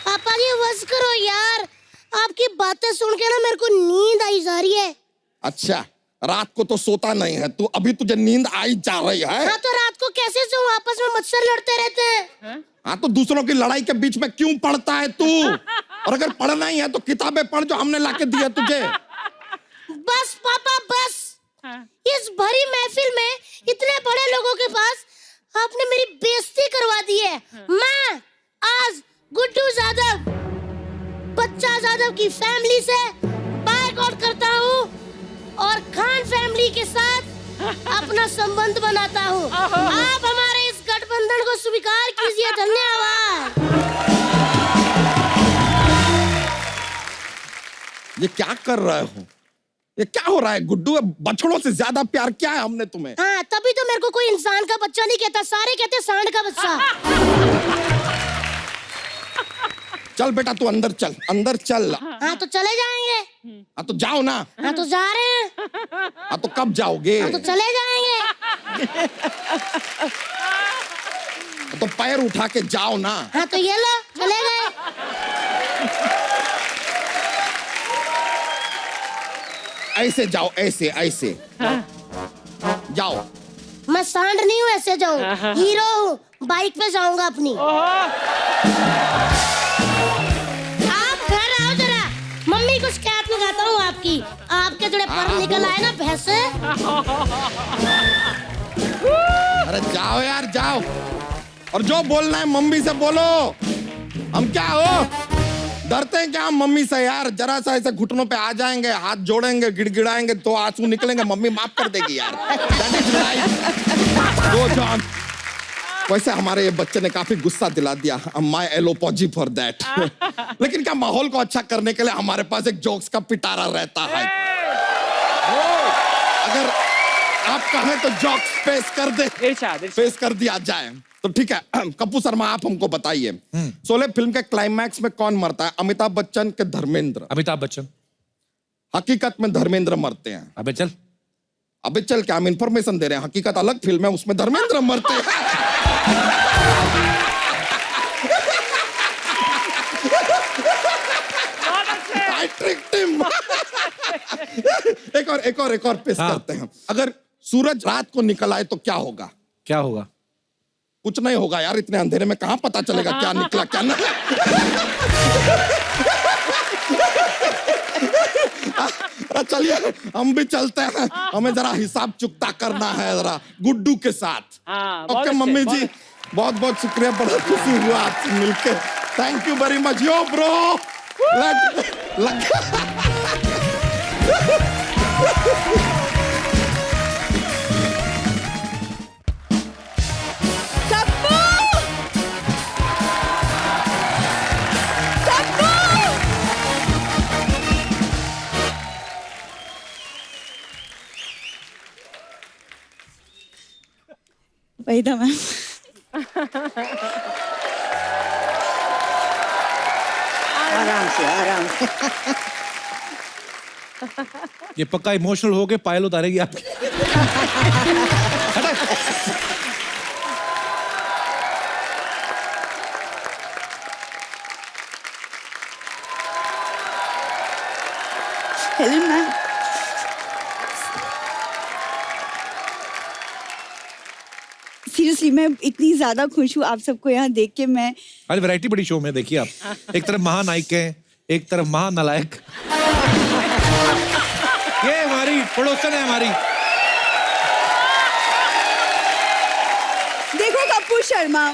पापा जी बस करो यार, आपकी बातें सुन के ना मेरे को नींद आई जा रही है। अच्छा, रात को तो सोता नहीं है तू, अभी तुझे नींद आई जा रही है? हाँ तो रात को कैसे सोऊं, आपस में मच्छर लड़ते रहते हैं। हाँ तो दूसरों की लड़ाई के बीच में क्यों पढ़ता है तू? और अगर पढ़ना ही है तो किताबें पढ़ जो हमने लाके दी है तुझे। बस पापा बस, इस भरी महफिल में इतने बड़े लोगों के पास आपने मेरी बेइज्जती करवा दी है। मैं आज गुड्डू यादव, बच्चा यादव की फैमिली से बायकॉट करता हूँ और खान फैमिली के साथ अपना संबंध बनाता हूँ। आप हमारे इस गठबंधन को स्वीकार कीजिए। धन्यवाद। ये क्या कर रहे हो? ये क्या हो रहा है गुड्डू? बछड़ों से ज्यादा प्यार क्या है हमने तुम्हें? हाँ तभी तो मेरे को कोई इंसान का बच्चा नहीं कहता, सारे कहते सांड का बच्चा। चल बेटा तू अंदर चल, अंदर चल। हाँ तो चले जाएंगे। हाँ तो जाओ ना। हाँ तो जा रहे हैं। हाँ तो कब जाओगे? हाँ तो चले जाएंगे। हाँ तो पैर उठा के जाओ ना। हाँ तो ये लो चले गए। ऐसे जाओ, ऐसे ऐसे जाओ। मैं सांड नहीं हूँ, ऐसे जाऊँ, हीरो हूँ, बाइक पे जाऊंगा अपनी। आप घर आओ जरा, मम्मी कुछ कैप लगाता हूँ आपकी, आपके थोड़े पर निकल आए ना भैंसे। अरे जाओ यार जाओ, और जो बोलना है मम्मी से बोलो। हम क्या हो, डरते हैं क्या हम मम्मी से यार? जरा सा ऐसे घुटनों पे आ जाएंगे, हाथ जोड़ेंगे, गिड़गिड़ाएंगे तो आंसू निकलेंगे, मम्मी माफ कर देगी यार। That is right. Go John. वैसे हमारे ये बच्चे ने काफी गुस्सा दिला दिया, माय एलोपॉजी फॉर दैट। लेकिन क्या माहौल को अच्छा करने के लिए हमारे पास एक जोक्स का पिटारा रहता है। अगर आप कहें तो जोक्स पेश कर दे, पेश कर दिया जाए तो ठीक है। कपूर शर्मा आप हमको बताइए, शोले फिल्म के क्लाइमैक्स में कौन मरता है? अमिताभ बच्चन के धर्मेंद्र? अमिताभ बच्चन। हकीकत में धर्मेंद्र मरते हैं। अबे चल, अबे चल क्या हम इंफॉर्मेशन दे रहे हैं? हकीकत अलग फिल्म है, उसमें धर्मेंद्र मरते हैं। एक और पेश करते हैं। अगर सूरज रात को निकल आए तो क्या होगा? क्या होगा? कुछ नहीं होगा यार, इतने अंधेरे में कहां पता चलेगा क्या निकला क्या नहीं। चलिए हम भी चलते हैं, हमें जरा हिसाब चुकता करना है जरा गुड्डू के साथ। ओके मम्मी जी, बहुत बहुत शुक्रिया, बड़ा खुशी हुआ आपसे मिलके। Thank you very much yo bro. Waheeda ma'am, आराम से आराम से। ये पक्का इमोशनल हो के पायल उतारेगी आपकी। हेलेन मैम, सीरियसली मैं इतनी ज्यादा खुश हूँ आप सबको यहाँ देख के। मैं आज वैरायटी बड़ी शो में देखिए आप, एक तरफ महानायक है, एक तरफ महानालायक। ये हमारी पड़ोसन है हमारी। देखो कपूर शर्मा,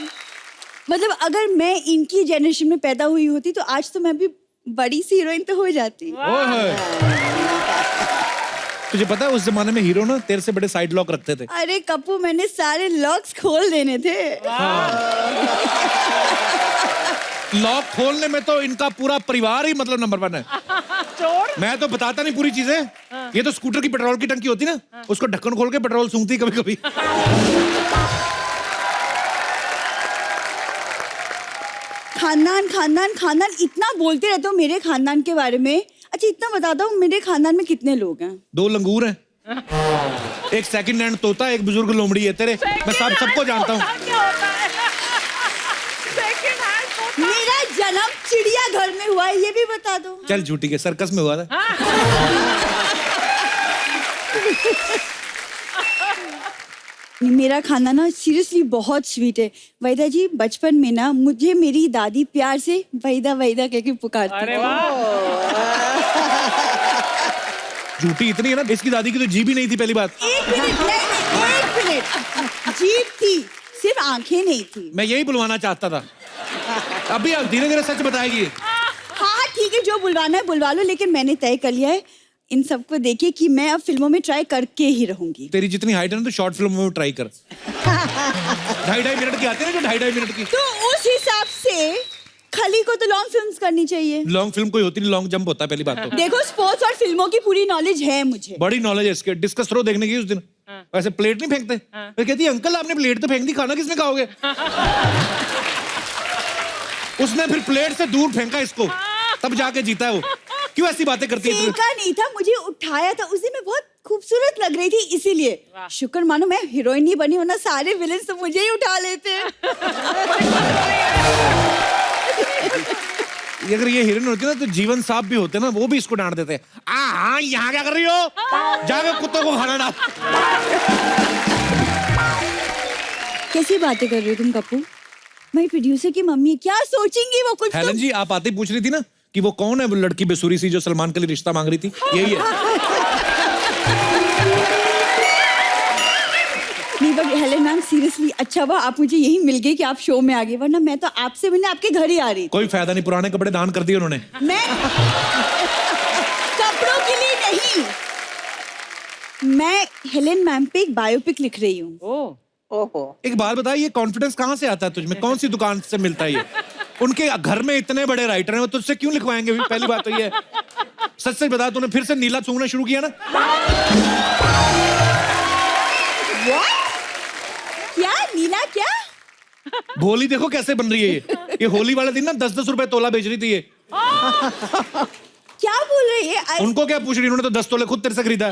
मतलब अगर मैं इनकी जनरेशन में पैदा हुई होती तो आज तो मैं भी बड़ी सी हीरोइन तो हो जाती। तुझे पता है उस जमाने में हीरो ना तेरे से बड़े साइड लॉक रखते थे। अरे कपूर, मैंने सारे लॉक्स खोल देने थे। लॉक खोलने में तो इनका पूरा परिवार ही मतलब नंबर 1 है। मैं तो बताता नहीं पूरी चीजें। ये तो स्कूटर की पेट्रोल की टंकी होती ना, उसको ढक्कन खोल के पेट्रोल सूंघती कभी कभी। खानदान खानदान खानदान इतना बोलते रहते हो मेरे खानदान के बारे में। अच्छा इतना बता दो, मेरे खानदान में कितने लोग हैं? 2 लंगूर हैं, एक सेकंड हैंड तोता, एक बुजुर्ग लोमड़ी है तेरे। मैं सबको जानता हूँ। मेरा जन्म चिड़ियाघर में हुआ है, ये भी बता दो। चल झूठी के सर्कस में हुआ था। मेरा खाना ना सीरियसली बहुत स्वीट है। वहीदा जी, बचपन में ना मुझे मेरी दादी प्यार से वहीदा वहीदा कह के पुकारती थी। झूठी इतनी है ना, इसकी दादी की तो जीभ ही नहीं थी पहली बात। एक मिनट, जीभ थी, सिर्फ आंखें नहीं थी। मैं यही बुलवाना चाहता था। अभी आप धीरे धीरे सच बताएगी। हाँ ठीक है, जो बुलवाना है बुलवा लो, लेकिन मैंने तय कर लिया है इन सबको देखिए कि मैं अब फिल्मों में ट्राई करके ही रहूंगी। तेरी जितनी हाइट है ना, तो शॉर्ट फिल्म में ट्राई कर। 2.5 मिनट की आती है ना, जो 2.5 मिनट की। तो उस हिसाब से खली को तो लॉन्ग फिल्म्स करनी चाहिए। लॉन्ग फिल्म कोई होती नहीं, लॉन्ग जंप होता है पहली बात तो। देखो स्पोर्ट्स और फिल्मों की पूरी नॉलेज है मुझे। बड़ी नॉलेज है इसके। डिस्कस थ्रो देखने की उस दिन वैसे प्लेट नहीं फेंकते। मैं कहती अंकल आपने प्लेट तो फेंक दी, खाना किसने खाओगे? उसने फिर प्लेट से दूर फेंका इसको, तब जाके जीता है वो। क्यों ऐसी बातें करती है? फेंका नहीं था, मुझे उठाया था। उस दिन मैं बहुत खूबसूरत लग रही थी, इसीलिए। शुक्र मानो मैं हीरोइन नहीं बनी, वरना सारे विलेन तो मुझे ही उठा लेते। अगर ये हीरोइन होती ना, तो जीवन साहब भी होते ना, वो भी इसको डांट देते। हाँ, यहाँ क्या कर रही हो? जाके कुत्तों को खाना डाल। कैसी बातें कर रहे हो तुम कपूर? मैं प्रोड्यूसर की मम्मी, क्या सोचेंगी वो? कुछ हेलन जी, आप आते ही पूछ रही थी ना कि वो कौन है वो लड़की बेसुरी सी जो सलमान के लिए रिश्ता मांग रही थी? यही है। नहीं बट हेलन मैम, सीरियसली अच्छा हुआ आप मुझे यही मिल गए कि आप शो में आ गए, वरना मैं तो आपसे मिलने आपके घर ही आ रही थी। कोई फायदा नहीं, पुराने कपड़े दान कर दिए उन्होंने। मैं कपड़ों के लिए नहीं, मैं हेलन मैम पे एक बायोपिक लिख रही हूँ। एक बात बता, ये कॉन्फिडेंस कहाँ से आता है तुझमें? कौन सी दुकान से मिलता है ये? उनके घर में इतने बड़े राइटर हैं, वो तुझसे क्यों लिखवाएंगे? पहली बात तो ये है। सच सच बता, तूने फिर से नीला सूंघना शुरू किया ना? What? क्या नीला? क्या भोली देखो कैसे बन रही है ये होली वाले दिन ना 10-10 रुपए तोला बेच रही थी ये। क्या बोल रही है? उनको क्या पूछ रही, उन्होंने तो 10 तोले खुद तेरे से खरीदा।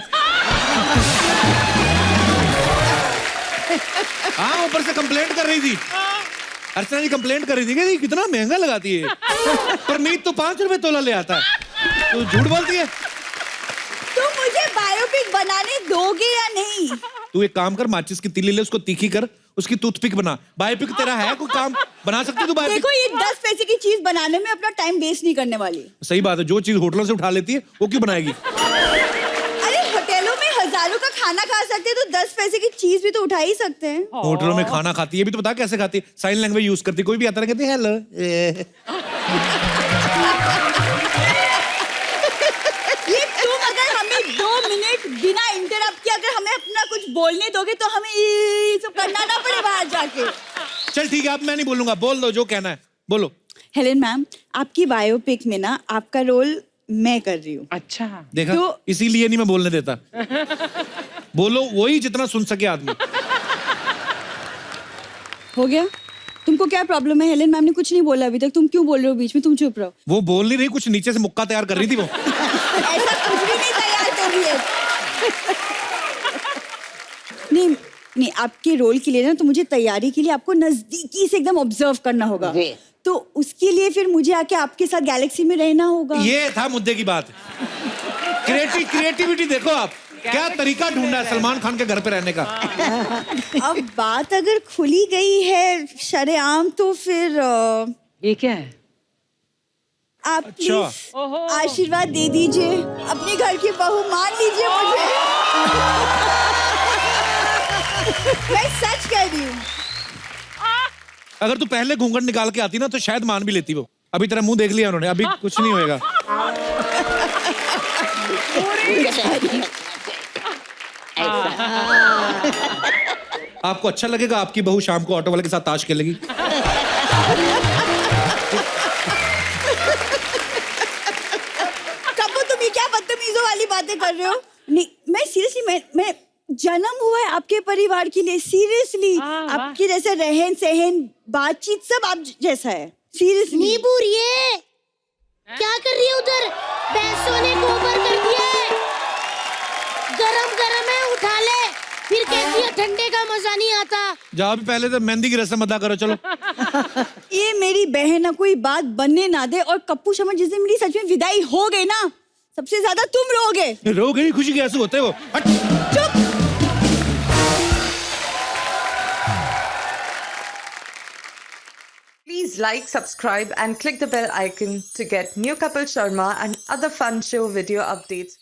हाँ, ऊपर से कंप्लेंट कर रही थी। अर्चना जी कंप्लेंट कर रही थी कि कितना महंगा लगाती है, पर मीत तो 5 रुपए तोला ले आता है। तो झूठ बोलती है। तुम मुझे बायो टूथपिक बनाने दोगे या नहीं? तू एक काम कर, माचिस की तीली ले, उसको तीखी कर, उसकी टूथपिक बना। बायोपिक तेरा है कोई काम? बना सकती है तू बायोपिक? देखो ये 10 पैसे की चीज बनाने में अपना टाइम वेस्ट नहीं करने वाली। सही बात है, जो चीज होटलों से उठा लेती है वो क्यों बनाएगी? अरे होटलों में हजारों का खाना खा सकते हैं तो 10 पैसे की चीज भी तो उठा ही सकते हैं। होटलों में खाना खाती है भी तो बता कैसे खाती है? साइन लैंग्वेज यूज करती है, कोई भी आता है कहती है हेलो। ये तुम अगर हमें 2 मिनट बिना इंटरप्ट किए अगर हमें अपना कुछ बोलने दोगे तो हमें ये सब करना ना पड़े बाहर जाके। चल ठीक है, अब मैं नहीं बोलूंगा, बोल दो जो कहना है, बोलो। हेलेन मैम, आपकी बायोपिक में ना आपका रोल मैं कर रही हूँ। अच्छा, देखा तो- इसीलिए नहीं मैं बोलने देता। बोलो वही जितना सुन सके आदमी। हो गया? तुमको क्या प्रॉब्लम है? हेलेन मैम ने कुछ नहीं बोला अभी तक, तुम क्यों बोल रहे हो बीच में? तुम चुप रहो। वो बोल नहीं रही, कुछ नीचे से मुक्का तैयार कर रही थी वो। ऐसा कुछ भी नहीं तैयार कर रही है। नहीं नहीं, आपके रोल के लिए ना तो मुझे तैयारी के लिए आपको नजदीकी से एकदम ऑब्जर्व करना होगा। तो उसके लिए फिर मुझे आके आपके साथ गैलेक्सी में रहना होगा। ये था मुद्दे की बात। क्रिएटिविटी देखो आप, क्या तरीका ढूंढा है सलमान खान के घर पे रहने का। अब बात अगर खुली गई है शरेआम तो फिर ये क्या है? आप अच्छा। प्लीज आशीर्वाद दे दीजिए, अपने घर की बहू मान लीजिए मुझे। मैं सच कह रही हूँ। अगर तू पहले घूंघट निकाल के आती ना तो शायद मान भी लेती वो। अभी तेरा मुंह देख लिया उन्होंने, अभी कुछ नहीं होएगा। आपको अच्छा लगेगा आपकी बहू शाम को ऑटो वाले के साथ ताश खेलेगी? कबो तुम ये क्या बदतमीजों वाली बातें कर रहे हो? नहीं, मैं सीरियसली मैं जन्म हुआ है आपके परिवार के लिए। सीरियसली आपके जैसा रहन सहन बातचीत सब आप जैसा है। सीरियसली नींबू ये क्या कर रही है उधर? भैंसों ने गोबर कर दिया है, गरम गरम है, उठा ले। फिर कहती है ठंडे का मजा नहीं आता। जाओ भी पहले तो मेहंदी की रस्म अदा करो, चलो। ये मेरी बहन ना कोई बात बनने ना दे। और कप्पू शर्मा जिस दिन मेरी सच में विदाई हो गई ना, सबसे ज्यादा तुम रोगे। रो गई खुशी के आंसू होते वो। चुप। Please like, subscribe and click the bell icon to get new Kapil Sharma and other fun show video updates.